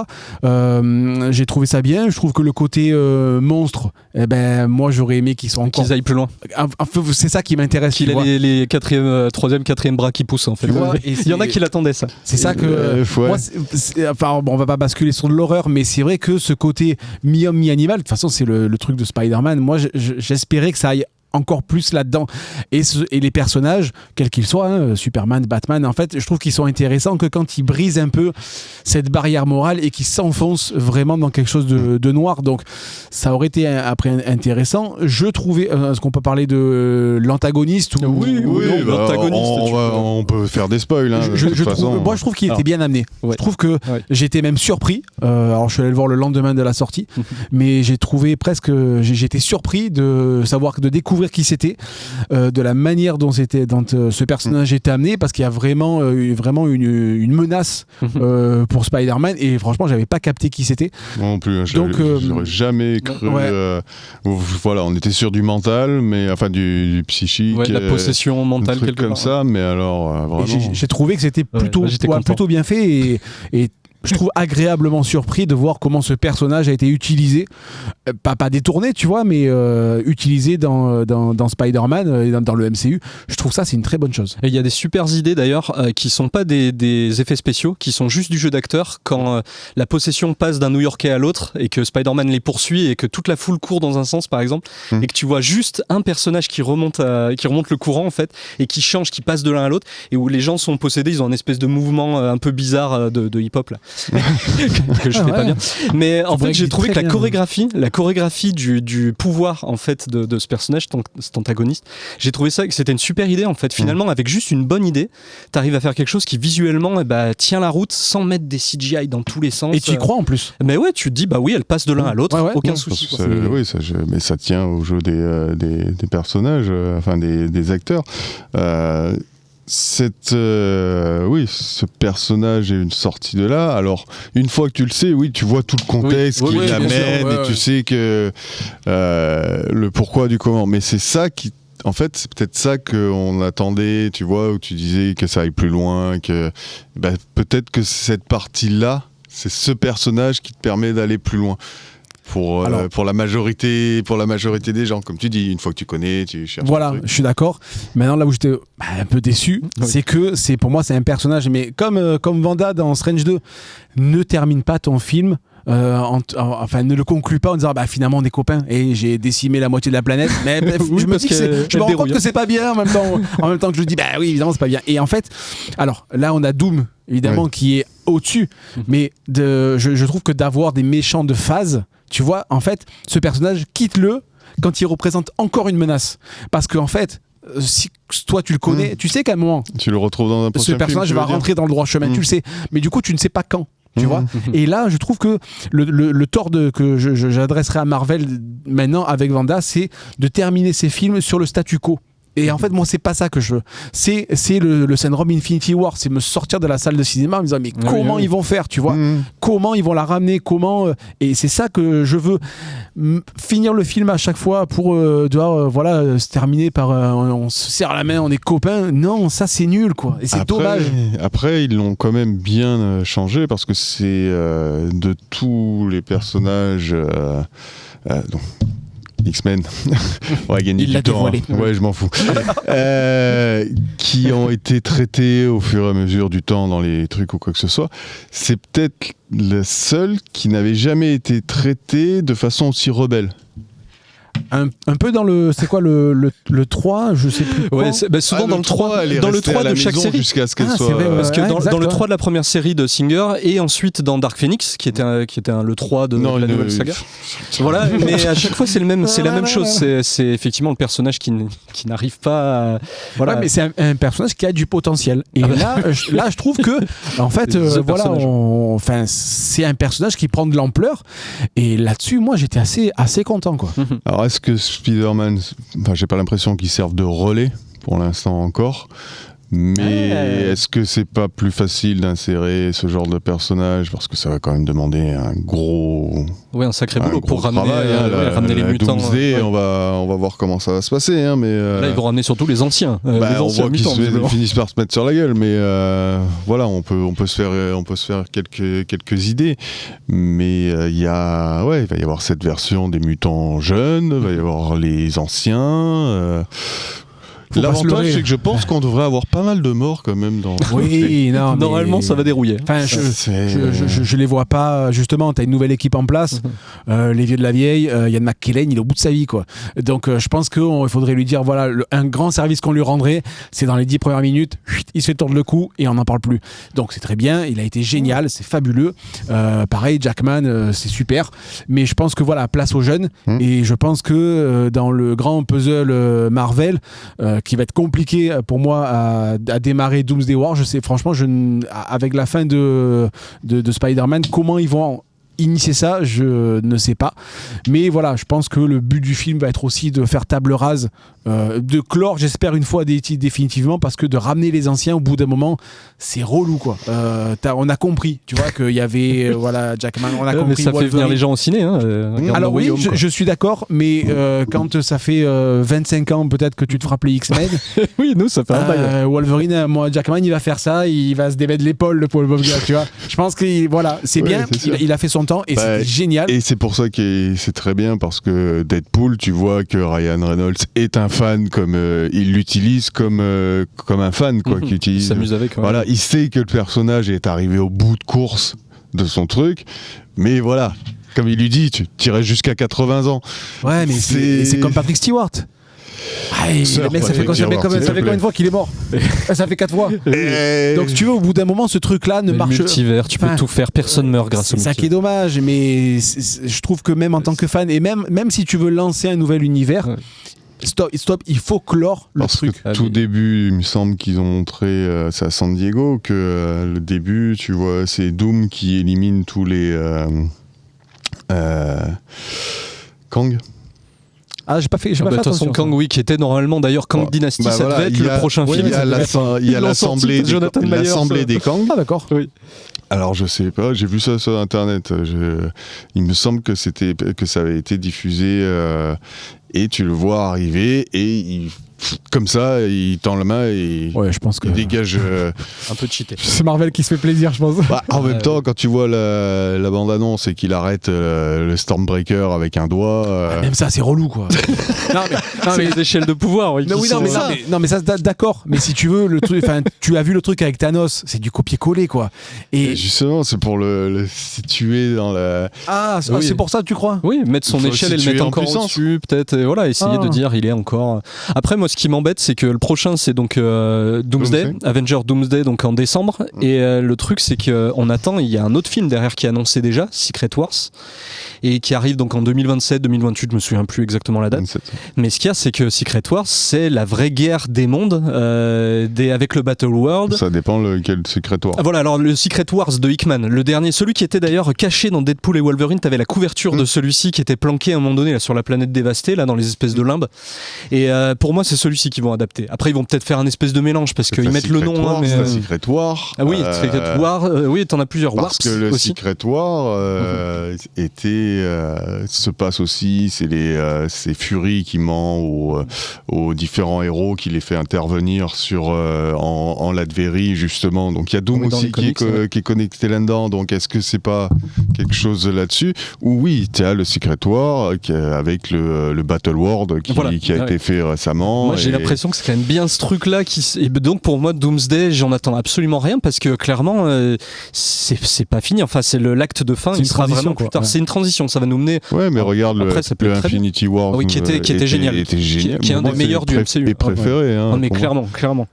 J'ai trouvé ça bien. Je trouve que le côté monstre, moi j'aurais aimé qu'ils soient encore... Qu'ils aillent plus loin. C'est ça qui m'intéresse. Qu'il ait les troisième, quatrième bras qui poussent, en fait. Il y en a qui l'attendaient, ça. C'est ça que... Moi, on va pas basculer sur de l'horreur, mais c'est vrai que ce côté mi-homme, mi-animal, de toute façon c'est le truc de Spider-Man, moi j'espérais que ça aille encore plus là-dedans, et les personnages quels qu'ils soient, Superman, Batman, en fait je trouve qu'ils sont intéressants que quand ils brisent un peu cette barrière morale et qu'ils s'enfoncent vraiment dans quelque chose de noir. Donc ça aurait été après intéressant. Je trouvais, est-ce qu'on peut parler de l'antagoniste ou... Oui, l'antagoniste, on peut faire des spoils, moi je trouve qu'il était bien amené. Je trouve que j'étais même surpris, alors je suis allé le voir le lendemain de la sortie, mais j'ai été surpris de découvrir qui c'était, de la manière dont ce personnage était amené, parce qu'il y a vraiment une menace pour Spider-Man, et franchement j'avais pas capté qui c'était. Moi non plus, j'aurais jamais cru. Voilà, on était sur du mental, mais enfin du psychique, la possession mentale, quelque comme ça, mais alors vraiment... j'ai trouvé que c'était plutôt bien fait, et je trouve agréablement surpris de voir comment ce personnage a été utilisé, pas détourné, tu vois, mais utilisé dans Spider-Man et dans le MCU. Je trouve ça, c'est une très bonne chose. Et il y a des super idées d'ailleurs qui sont pas des effets spéciaux, qui sont juste du jeu d'acteur. Quand la possession passe d'un New-Yorkais à l'autre et que Spider-Man les poursuit et que toute la foule court dans un sens, par exemple, et que tu vois juste un personnage qui remonte le courant, en fait, et qui change, qui passe de l'un à l'autre, et où les gens sont possédés, ils ont une espèce de mouvement un peu bizarre de hip-hop là. que je fais pas bien. Mais en fait, j'ai trouvé que la bien. chorégraphie du pouvoir en fait de ce personnage, cet antagoniste, j'ai trouvé ça que c'était une super idée en fait. Finalement, avec juste une bonne idée, t'arrives à faire quelque chose qui visuellement tient la route sans mettre des CGI dans tous les sens. Et tu y crois en plus. Mais ouais, tu te dis bah oui, elle passe de l'un à l'autre, aucun souci. Ça, oui, mais ça tient au jeu des personnages, enfin des acteurs. Ce personnage est une sortie de là. Alors, une fois que tu le sais, oui, tu vois tout le contexte qui l'amène et tu sais que le pourquoi du comment. Mais c'est ça qui, en fait, c'est peut-être ça qu'on attendait, tu vois, où tu disais que ça aille plus loin, que peut-être que cette partie-là, c'est ce personnage qui te permet d'aller plus loin. Pour la majorité des gens, comme tu dis, une fois que tu connais, tu cherches. Voilà, je suis d'accord. Maintenant, là où j'étais un peu déçu, c'est que pour moi, c'est un personnage, mais comme Wanda dans Strange 2, ne termine pas ton film. Enfin, ne le conclue pas en disant finalement on est copains et j'ai décimé la moitié de la planète. Mais je me rends compte que c'est pas bien en même temps que je dis oui, évidemment, c'est pas bien. Et en fait, alors là, on a Doom évidemment qui est au-dessus, mais je trouve que d'avoir des méchants de phase, tu vois, en fait, ce personnage, quitte-le quand il représente encore une menace. Parce qu'en fait, si toi tu le connais, tu sais qu'à un moment, tu le retrouves dans un prochain film, ce personnage va rentrer dans le droit chemin, tu le sais. Mais du coup, tu ne sais pas quand. Tu vois. Et là, je trouve que le tort que j'adresserai à Marvel maintenant avec Wanda, c'est de terminer ses films sur le statu quo. Et en fait, moi, c'est pas ça que je veux. C'est le syndrome Infinity War. C'est me sortir de la salle de cinéma en me disant, mais comment ils vont faire, tu vois? Comment ils vont la ramener? Comment et c'est ça que je veux. Finir le film à chaque fois pour se terminer par on se serre la main, on est copains. Non, ça, c'est nul, quoi. Et c'est dommage. Après, ils l'ont quand même bien changé parce que c'est de tous les personnages. X-Men, on va gagner du temps. Ouais, je m'en fous. Qui ont été traités au fur et à mesure du temps dans les trucs ou quoi que ce soit. C'est peut-être le seul qui n'avait jamais été traité de façon aussi rebelle. Un peu dans c'est quoi le 3, je sais plus. Ouais, souvent dans le 3 de chaque série. Jusqu'à ce qu'elle soit. Vrai, parce que dans le 3 de la première série de Singer et ensuite dans Dark Phoenix qui était le 3 de la nouvelle saga. Voilà, mais à chaque fois c'est la même chose. C'est effectivement le personnage qui n'arrive pas à, voilà. Ouais, mais c'est un personnage qui a du potentiel. Et là je trouve que en fait c'est un personnage qui prend de l'ampleur et là-dessus moi j'étais assez content, quoi. Alors est-ce que Spider-Man, j'ai pas l'impression qu'il serve de relais pour l'instant encore, mais est-ce que c'est pas plus facile d'insérer ce genre de personnage parce que ça va quand même demander un sacré boulot pour ramener, ramener les mutants. Doomsday, on va voir comment ça va se passer, mais là ils vont ramener surtout les anciens. On voit qu'ils finissent par se mettre sur la gueule, mais voilà, on peut se faire quelques idées, mais il va y avoir cette version des mutants jeunes, il va y avoir les anciens. L'avantage, c'est que je pense qu'on devrait avoir pas mal de morts quand même dans. Oui, non. Normalement, ça va dérouiller. Enfin, je les vois pas. Justement, t'as une nouvelle équipe en place. Les vieux de la vieille. Ian McKellen, il est au bout de sa vie, quoi. Donc, je pense qu'il faudrait lui dire, voilà, un grand service qu'on lui rendrait, c'est dans les 10 premières minutes, il se fait tordre le cou et on n'en parle plus. Donc, c'est très bien. Il a été génial, c'est fabuleux. Pareil, Jackman, c'est super. Mais je pense que voilà, place aux jeunes. Et je pense que dans le grand puzzle Marvel. Qui va être compliqué pour moi à démarrer Doomsday War. Je sais, franchement, avec la fin de Spider-Man, comment ils vont initier ça, je ne sais pas. Mais voilà, je pense que le but du film va être aussi de faire table rase, de clore, j'espère, une fois définitivement, parce que de ramener les anciens au bout d'un moment, c'est relou, quoi. On a compris, tu vois, qu'il y avait Jackman, on a compris. Mais ça fait venir les gens au ciné. Alors oui, je suis d'accord, mais quand ça fait 25 ans peut-être que tu te frappes les X-Men, oui, nous ça fait un bail. Wolverine, Jackman, il va faire ça, il va se démettre l'épaule, le pauvre gars, tu vois. Je pense que c'est bien, il a fait son temps et c'est génial. Et c'est pour ça que c'est très bien, parce que Deadpool, tu vois que Ryan Reynolds est un fan, comme il l'utilise comme un fan, quoi, qui utilise. Il s'amuse avec. Voilà, il sait que le personnage est arrivé au bout de course de son truc, mais voilà, comme il lui dit, tu irais jusqu'à 80 ans. Ouais, mais c'est comme Patrick Stewart. Sœur, le mec, ça fait s'il te combien plaît. de fois qu'il est mort? Ça fait 4 fois. Donc si tu veux, au bout d'un moment, ce truc-là ne Le marche. multivers, tu peux Enfin, tout faire, personne meurt grâce au C'est ça qui est multivers. dommage, mais je trouve que même en tant que fan, et même si tu veux lancer un nouvel univers, Ouais. stop, il faut clore le Parce truc. que tout début, il me semble qu'ils ont montré, c'est à San Diego, que le début, tu vois, c'est Doom qui élimine tous les Kang. Ah, j'ai pas fait De toute façon, attention. Kang, oui, qui était normalement d'ailleurs Kang Bon, Dynasty, bah ça voilà, devait être il y le a- prochain il film. y a il y a Ils l'ont sorti, l'assemblée Jonathan Myers. des Kang. Ah, d'accord. Alors je sais pas, j'ai vu ça sur internet. Il me semble que ça avait été diffusé et tu le vois arriver et comme ça, il tend la main et Ouais, je pense que. il dégage. Un peu cheaté. C'est Marvel qui se fait plaisir, je pense. En même temps, quand tu vois la bande-annonce et qu'il arrête le Stormbreaker avec un doigt. Même ça, c'est relou, quoi. non, mais C'est les échelles de pouvoir, oui. Non, qui oui, sont- non, mais ça, d'accord. Mais si tu veux, le truc, enfin, tu as vu le truc avec Thanos, c'est du copier-coller, quoi. Et justement, c'est pour le situer dans la. Oui. c'est pour ça, tu crois? Oui, mettre son Il faut échelle et le situer mettre en encore puissance. au-dessus, peut-être. Et voilà, essayer de dire il est encore. Après, moi, ce qui m'embête, c'est que le prochain, c'est donc Doomsday, Avenger Doomsday, donc en décembre. Et le truc, c'est qu'on attend. Il y a un autre film derrière qui est annoncé déjà, Secret Wars, et qui arrive donc en 2027, 2028. Je me souviens plus exactement la date. 27. Mais ce qu'il y a, c'est que Secret Wars, c'est la vraie guerre des mondes avec le Battle World. Ça dépend lequel Secret War. Ah, voilà, alors le Secret Wars de Hickman, le dernier, celui qui était d'ailleurs caché dans Deadpool et Wolverine, t'avais la couverture de celui-ci qui était planqué à un moment donné là, sur la planète dévastée, là dans les espèces de limbes. Et pour moi, c'est celui-ci qu'ils vont adapter. Après, ils vont peut-être faire un espèce de mélange parce qu'ils mettent le nom. War, hein, mais, c'est la Secret War. Ah oui, Secret War, oui, t'en as plusieurs. Parce Wars que le aussi. Secret War se passe aussi, c'est Fury qui ment aux différents héros, qui les fait intervenir en Latverie justement. Donc il y a Doom Oui, dans aussi les comics, qui est connecté là-dedans. Donc est-ce que c'est pas quelque chose là-dessus? Ou oui, tu as le Secret War avec le Battle World qui Voilà. a été fait récemment. Moi, j'ai l'impression que c'est quand même bien ce truc-là et donc pour moi, Doomsday, j'en attends absolument rien parce que clairement, c'est pas fini. Enfin, c'est l'acte de fin. C'est Il une sera transition, vraiment plus quoi. tard. Ouais. C'est une transition. Ça va nous mener. Ouais, mais regarde Après, ça peut le être très bien. Infinity War. Oui, qui était génial. Était génial. Qui est un Moi, des c'est meilleurs du MCU. Mes préférés. Hein, Non, mais pour moi. clairement.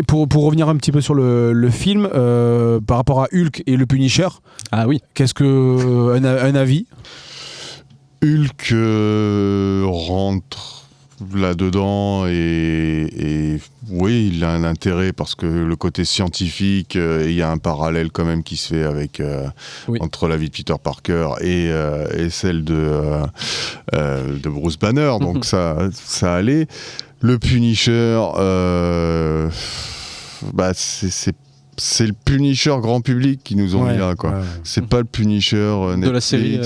Pour revenir un petit peu sur le film, par rapport à Hulk et le Punisher, Ah oui. qu'est-ce que un avis? Hulk rentre là-dedans et oui, il a un intérêt parce que le côté scientifique, il y a un parallèle quand même qui se fait avec Oui. entre la vie de Peter Parker et celle de Bruce Banner, donc ça allait. Le Punisher, c'est le Punisher grand public qui nous ont mis là, quoi. Ouais. C'est pas le Punisher Netflix, De la série,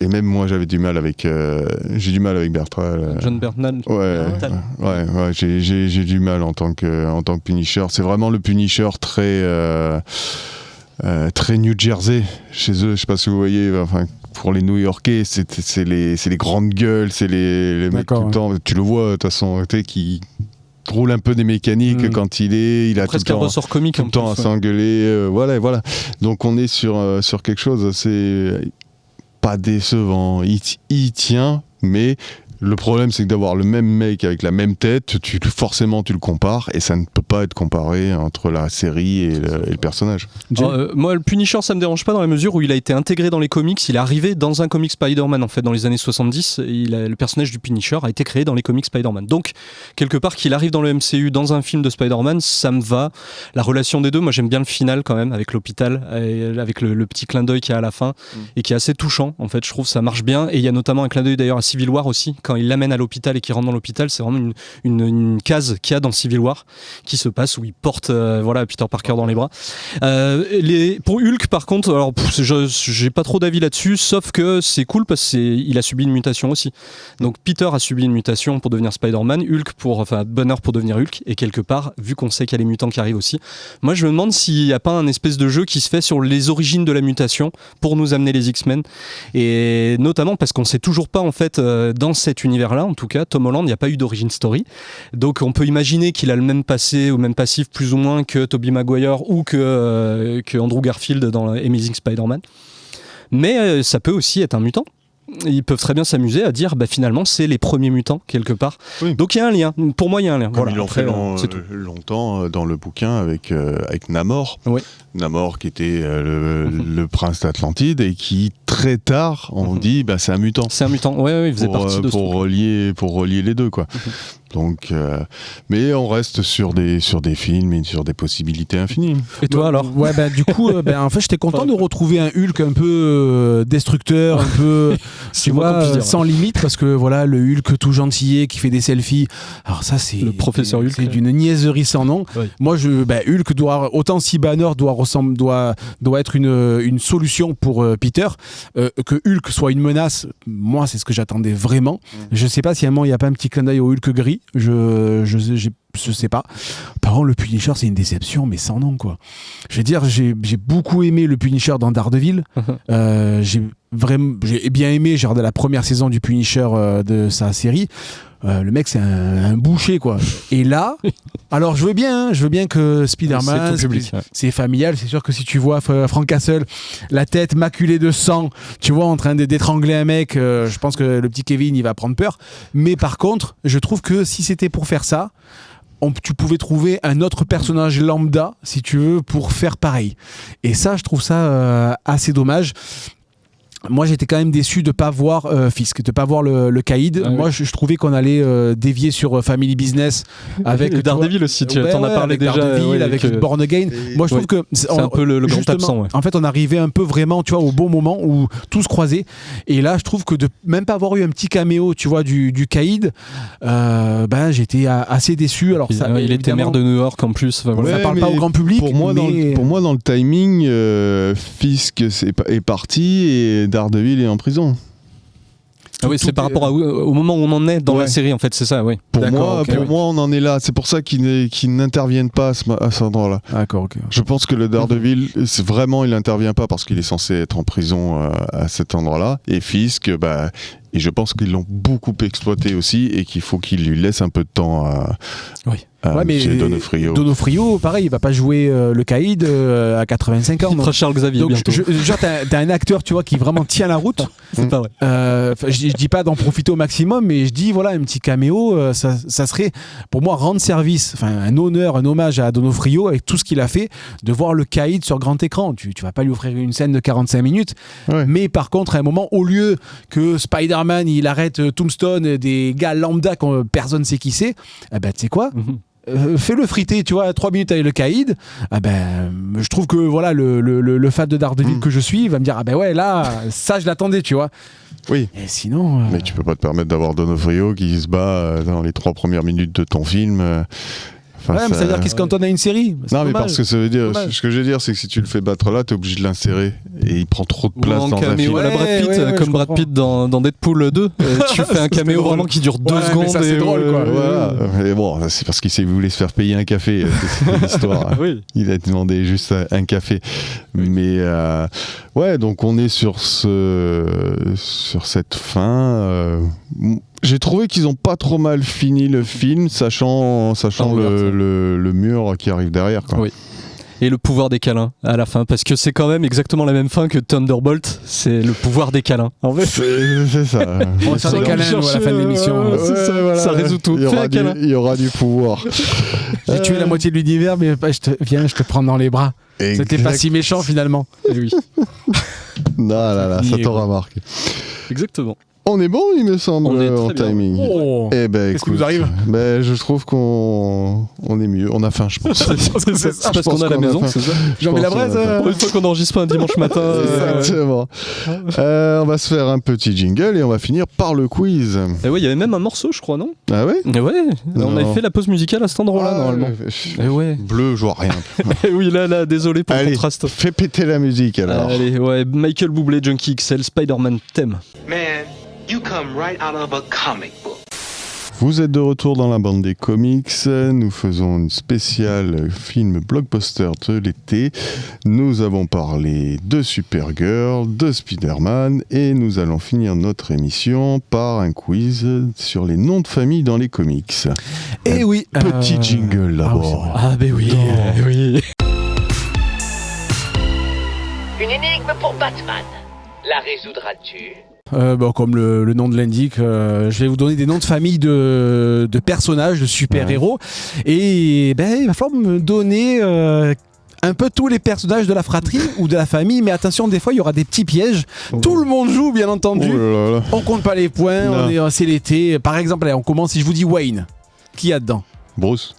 et même moi j'avais du mal avec j'ai du mal avec Bertrand. John Bernal. Ouais, j'ai du mal en tant que Punisher. C'est vraiment le Punisher très New Jersey chez eux. Je sais pas si vous voyez. Enfin, pour les New-Yorkais, c'est les grandes gueules, c'est les mecs tout le temps. Tu le vois de toute façon, qui roule un peu des mécaniques quand il a Presque tout un le temps, ressort comique. tout le temps à s'engueuler. Voilà. Donc on est sur quelque chose assez pas décevant. Il tient, mais le problème c'est que d'avoir le même mec avec la même tête, forcément tu le compares et ça ne peut pas être comparé entre la série et le personnage. Moi, le Punisher, ça me dérange pas dans la mesure où il a été intégré dans les comics. Il est arrivé dans un comic Spider-Man en fait dans les années 70. Le personnage du Punisher a été créé dans les comics Spider-Man. Donc quelque part qu'il arrive dans le MCU dans un film de Spider-Man, ça me va. La relation des deux, moi j'aime bien le final quand même avec l'hôpital, avec le petit clin d'œil qu'il y a à la fin et qui est assez touchant. En fait, je trouve ça marche bien. Et il y a notamment un clin d'œil d'ailleurs à Civil War aussi quand il l'amène à l'hôpital et qu'il rentre dans l'hôpital. C'est vraiment une case qu'il y a dans Civil War qui se passe où il porte Peter Parker dans les bras. Pour Hulk par contre, alors j'ai pas trop d'avis là-dessus, sauf que c'est cool parce qu'il a subi une mutation aussi. Donc Peter a subi une mutation pour devenir Spider-Man, Banner pour devenir Hulk, et quelque part, vu qu'on sait qu'il y a les mutants qui arrivent aussi, moi je me demande s'il n'y a pas un espèce de jeu qui se fait sur les origines de la mutation pour nous amener les X-Men, et notamment parce qu'on sait toujours pas en fait dans cet univers-là, en tout cas, Tom Holland, il n'y a pas eu d'origin story, donc on peut imaginer qu'il a le même passé ou même passif plus ou moins que Tobey Maguire ou que Andrew Garfield dans Amazing Spider-Man, mais ça peut aussi être un mutant. ils peuvent très bien s'amuser à dire finalement c'est les premiers mutants quelque part. Oui. Donc il y a un lien. Pour moi il y a un lien. Comme Voilà, ils l'ont après, fait c'est tout. longtemps dans le bouquin avec Namor. Oui. Namor qui était le prince d'Atlantide et qui très tard on dit c'est un mutant. C'est un mutant. Ouais, il faisait partie de ce pour relier les deux quoi. Donc, mais on reste sur des films et sur des possibilités infinies. Et toi alors? Ouais, du coup, en fait, j'étais content de retrouver un Hulk un peu destructeur, un peu, tu vois, sans limite, parce que voilà, le Hulk tout gentillé qui fait des selfies. Alors ça, c'est le professeur Hulk. C'est d'une niaiserie sans nom. Oui. Moi, Hulk doit autant si Banner doit être une solution pour Peter, que Hulk soit une menace. Moi, c'est ce que j'attendais vraiment. Je sais pas si à un moment il y a pas un petit clin d'œil au Hulk gris. Je sais pas. Par contre, le Punisher, c'est une déception, mais sans nom, quoi. Je veux dire, j'ai beaucoup aimé le Punisher dans Daredevil. J'ai bien aimé, j'ai regardé la première saison du Punisher de sa série. Le mec, c'est un boucher, quoi. Et là, alors je veux bien que Spider-Man, c'est tout public, c'est familial. C'est sûr que si tu vois Frank Castle, la tête maculée de sang, tu vois, en train d'étrangler un mec, je pense que le petit Kevin, il va prendre peur. Mais par contre, je trouve que si c'était pour faire ça, tu pouvais trouver un autre personnage lambda, si tu veux, pour faire pareil. Et ça, je trouve ça assez dommage. Moi, j'étais quand même déçu de pas voir Fisk, de pas voir le Caïd. Moi, je trouvais qu'on allait dévier sur Family Business avec Daredevil aussi. Tu en as parlé avec déjà. Daredevil, avec Born Again. Moi, je trouve que c'est un peu le grand absent. Ouais. En fait, on arrivait un peu vraiment, tu vois, au bon moment où tout se croisait. Et là, je trouve que de même pas avoir eu un petit caméo, tu vois, du Caïd, j'étais assez déçu. Alors ça, il était maire de New York en plus. Ça parle pas au grand public. Pour moi, dans le timing, Fisk est parti et Daredevil est en prison. Ah oui, c'est par rapport au moment où on en est dans la série, en fait, c'est ça, oui. Pour moi, on en est là. C'est pour ça qu'ils n'interviennent pas à cet endroit-là. D'accord, ok. Je pense que le Daredevil, il n'intervient pas parce qu'il est censé être en prison à cet endroit-là. Et Fisk, et je pense qu'ils l'ont beaucoup exploité aussi et qu'il faut qu'il lui laisse un peu de temps à Donofrio, pareil, il va pas jouer le Caïd à 85 ans. Il fera Charles Xavier donc, bientôt. T'as un acteur, tu vois, qui vraiment tient la route. C'est pas vrai. Je dis pas d'en profiter au maximum, mais je dis voilà, un petit caméo, ça serait pour moi rendre service, un honneur, un hommage à Donofrio avec tout ce qu'il a fait, de voir le Caïd sur grand écran. Tu vas pas lui offrir une scène de 45 minutes, mais par contre à un moment, au lieu que Spider-Man il arrête Tombstone, des gars lambda que personne ne sait qui c'est, tu sais quoi, fais-le friter, tu vois, 3 minutes avec le Caïd. Je trouve que voilà, le fan de Daredevil que je suis va me dire là, ça je l'attendais, tu vois. Oui. Et sinon. Mais tu peux pas te permettre d'avoir Donofrio qui se bat dans les 3 premières minutes de ton film. Mais ça veut dire qu'il se cantonne à une série. Non, mais parce que ça veut dire. Ce que je veux dire, c'est que si tu le fais battre là, t'es obligé de l'insérer. Et il prend trop de place dans un film. À la Brad Pitt, comme Brad Pitt dans Deadpool 2. Tu fais un caméo vraiment qui dure 2 secondes. Ça, c'est drôle, quoi. Voilà. Mais bon, c'est parce qu'il voulait se faire payer un café. C'est l'histoire. Oui. Il a demandé juste un café. Mais donc on est sur cette fin. J'ai trouvé qu'ils ont pas trop mal fini le film, sachant le mur qui arrive derrière, quoi. Oui. Et le pouvoir des câlins à la fin, parce que c'est quand même exactement la même fin que Thunderbolt, c'est le pouvoir des câlins. En fait, c'est ça. On va faire des câlins à la fin de l'émission. Ça résout tout. Il y aura du pouvoir. J'ai tué la moitié de l'univers, mais je te prends dans les bras. C'était pas si méchant finalement. Et oui. Là, ça t'aura marqué. Exactement. On est bon, il me semble, on est en très timing. Qu'est-ce qui nous arrive ? Je trouve qu'on est mieux. On a faim, je pense. C'est parce qu'on a la maison, c'est ça ? J'en mets la braise. Pour une fois qu'on n'enregistre pas un dimanche matin. Exactement. On va se faire un petit jingle et on va finir par le quiz. Et ouais, il y avait même un morceau, je crois, non ? Ah ouais ? Et ouais, on avait fait la pause musicale à cet endroit-là, normalement. Et ouais. Bleu, je vois rien. Oui, là, désolé pour le contraste. Fais péter la musique alors. Allez, ouais, Michael Bublé, Junkie XL, Spider-Man thème. Man, you come right out of a comic book. Vous êtes de retour dans la bande des comics. Nous faisons une spéciale film blockbuster de l'été. Nous avons parlé de Supergirl, de Spider-Man et nous allons finir notre émission par un quiz sur les noms de famille dans les comics. Et oui, petit jingle d'abord. Oui. Une énigme pour Batman. La résoudras-tu ? comme le nom de l'indique. Je vais vous donner des noms de famille de personnages, de super-héros. Et il va falloir me donner un peu tous les personnages de la fratrie ou de la famille. Mais attention, des fois, il y aura des petits pièges. Tout le monde joue, bien entendu. Oh là là. On compte pas les points, c'est l'été. Par exemple, allez, on commence. Si je vous dis Wayne, qui y a dedans? Bruce.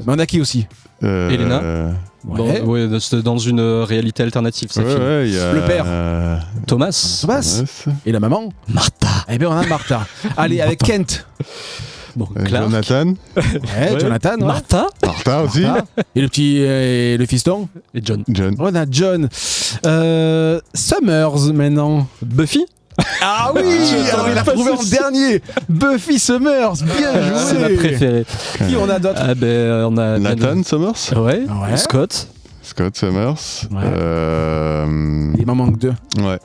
Mais on a qui aussi? Elena. Ouais. C'est dans une réalité alternative, ça film. Ouais, y a, Le père. Thomas. Et la maman? Martha. Eh bien, on a Martha. Allez, avec Kent. Bon, Clark. Jonathan. Ouais, Jonathan. Ouais. Martha. Martha aussi. Et le petit, le fiston? Et John. John. On a John. Summers maintenant. Buffy. Ah oui, il a trouvé en dernier. Buffy Summers, bien joué. C'est ma préférée. Qui on a d'autres? Ah on a Nathan Summers. Ouais. Ouais. Scott. Scott Summers. Ouais. Il m'en manque 2. Ouais.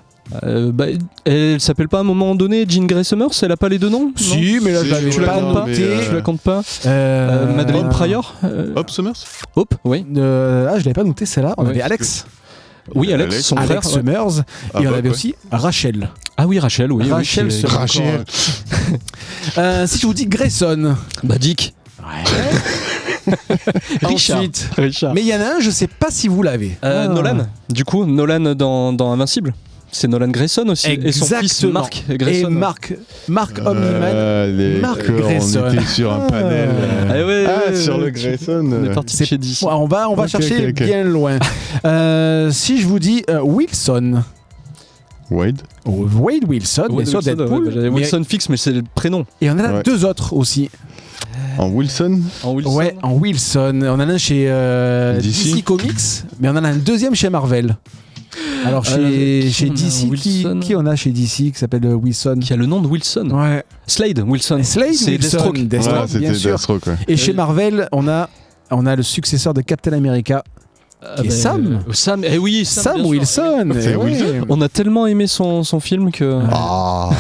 Elle s'appelle pas à un moment donné Jean Grey Summers? Elle a pas les deux noms? Si, mais là je l'avais Tu la pas comptes pas? noté. Tu la comptes pas? Madeleine Pryor. Hop Summers. Hop, oui. Je l'avais pas noté celle-là. On Ouais. avait Alex. Oui, Alex, son frère. Alex Summers. Ah, et on bah, avait ouais. aussi Rachel. Ah oui, Rachel, oui. Rachel qui est- Summers. Rachel. Si je vous dis Grayson. Dick. Richard. Ensuite. Richard. Mais il y en a un, je sais pas si vous l'avez. Nolan. Du coup, Nolan dans Invincible. C'est Nolan Grayson aussi. Et son fils Exactement. Mark Grayson. Et Mark Omniman. Mark Grayson. On était sur un panel. Sur le Grayson. On est parti de chez DC. Ouais, on va Ok, chercher ok. bien loin. Si je vous dis Wilson. Wade. Wade Wilson, bien sûr, Deadpool. J'avais Mais- Wilson fixe, mais c'est le prénom. Et on en a Ouais. 2 autres aussi. En Wilson. En Wilson. Ouais, en Wilson. On en a un chez DC Comics, mais on en a un deuxième chez Marvel. Alors chez qui on a, DC, Wilson qui on a chez DC qui s'appelle Wilson? Qui a le nom de Wilson. Ouais. Slade Wilson. C'est C'est Deathstroke, Deathstroke. Ouais, bien c'était sûr. Deathstroke. Ouais. Et chez Marvel, on a le successeur de Captain America, qui est Sam. Sam, eh oui, Sam bien sûr. Wilson. C'est eh Wilson. On a tellement aimé son film que. Ah.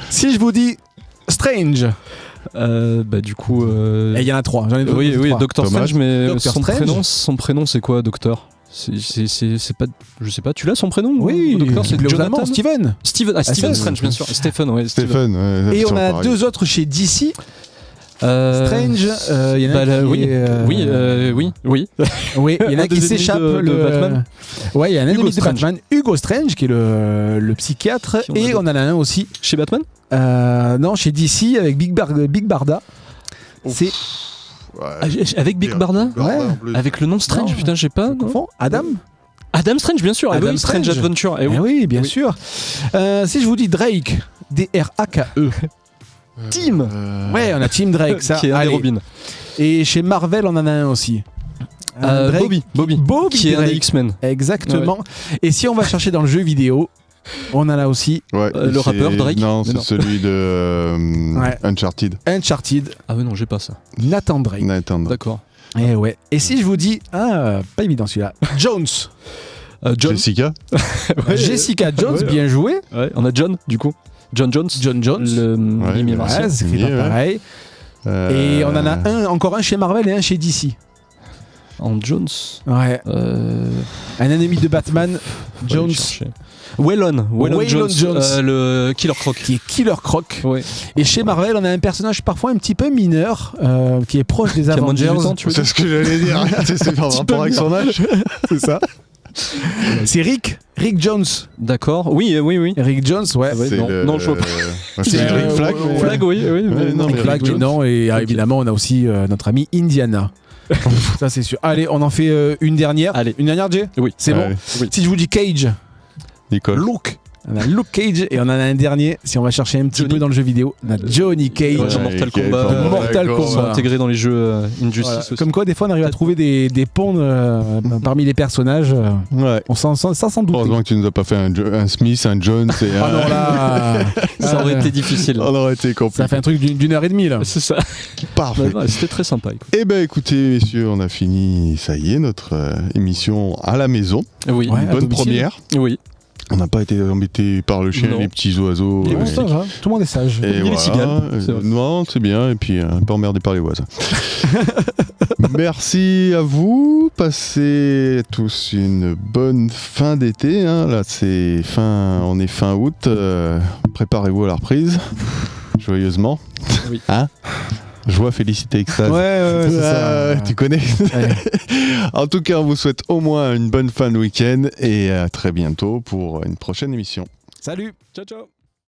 Si je vous dis Strange, Du coup. et il y en a 3. J'en ai Oui, trois. Doctor Thomas. Strange, mais Doctor son Strange. prénom, c'est quoi, Docteur? C'est pas. Je sais pas, tu l'as son prénom? Oui, Docteur, c'est le Jonathan. allemand, Steven. Stephen Stephen. Strange, bien sûr. Stephen, ouais. Stephen. Ouais, Et on a pareil. 2 autres chez DC. Strange. Strange, il y en a un qui est, Oui, oui, il y en a Un qui des s'échappe. ennemis de Batman. Ouais, il y a un Hugo ennemi de Strange. Batman, Hugo Strange, qui est le psychiatre. Qui on a Et d'autres on en a un aussi, Chez Batman? non, chez DC, avec Big Barda. C'est Avec Big Barda? Ouais. en plus. Avec le nom Strange, Non. putain, j'ai pas. non Confond Adam. Adam Strange, bien sûr. Adam Adam Strange Strange. Adventure. Eh Eh oui. oui, bien Oui. sûr. Si je vous dis Drake, D-R-A-K-E. Team. Ouais, on a Team Drake, ça. Qui est un des Allez. Robins. Et chez Marvel, on en a un aussi. Drake. Bobby. Bobby Qui est un des Drake. X-Men. Exactement. Et si on va chercher dans le jeu vidéo, on en a aussi Ouais, le c'est- rappeur Drake. Non, Mais c'est non. celui de Ouais. Uncharted. Uncharted, Ah ouais, non, j'ai pas ça. Nathan Drake. Nathan. D'accord. Et ouais. Et si je vous dis, pas évident celui-là, Jones. John. Jessica. Jessica Jones, bien joué. Ouais, on a John, du coup. John Jones. John Jones. Le Ouais, Limier ouais. Martien. Ouais, c'est écrit Ouais. pareil. Et on en a encore un chez Marvel et un chez DC. En Jones. Ouais. Un ennemi de Batman, Jones, Wellon Waylon Jones. Jones. Le Killer Croc. qui est Killer Croc. Ouais. Et chez Marvel, on a un personnage parfois un petit peu mineur, qui est proche des Qui a moins de Avengers. 18 ans, tu veux C'est dire. ce que j'allais dire. C'est par rapport avec son âge. C'est ça. C'est Rick Jones. D'accord. Oui. Rick Jones, ouais. Ouais, C'est non, le- non, je vois pas. C'est Rick Flag. mais- Flag, oui. Ouais, non, mais Flag, Rick Jones. non, et évidemment, on a aussi notre ami Indiana. Ça, c'est sûr. Allez, on en fait une dernière. Allez. Une dernière, Jay? Oui. C'est Allez. bon. Si je vous dis Cage, Nicole. Luke. On a Luke Cage et on en a un dernier. Si on va chercher un petit Johnny. peu dans le jeu vidéo, on a Johnny Cage. Ouais, Mortal Kombat. Mortal d'accord. Ils sont Kombat. intégrés dans les jeux Injustice Voilà. aussi. Comme quoi, des fois, on arrive à trouver des ponts parmi les personnages. Ouais. On s'en doute. Heureusement que tu nous as pas fait un Smith, un Jones et Ah un. non, là. Ça aurait été difficile. On aurait été compliqué. Ça fait un truc d'une heure et demie, là. C'est ça. Parfait. Ouais, C'était très sympa. écoute. Eh ben écoutez, messieurs, on a fini, ça y est, notre émission à la maison. Oui. Ouais. Une à bonne domicile. première. Oui. On n'a pas été embêté par le chien, Non. les petits oiseaux. Ouais, ça va, tout le monde est sage. Et Il y a les cigales, c'est vrai. non, c'est bien. Et puis, pas emmerdé par les voisins. Merci à vous. Passez tous une bonne fin d'été. Hein. Là, on est fin août. Préparez-vous à la reprise. Joyeusement. Oui. Hein? Joie, félicité, extase. Ouais, c'est ça. Tu connais. Ouais. En tout cas, on vous souhaite au moins une bonne fin de week-end et à très bientôt pour une prochaine émission. Salut. Ciao, ciao.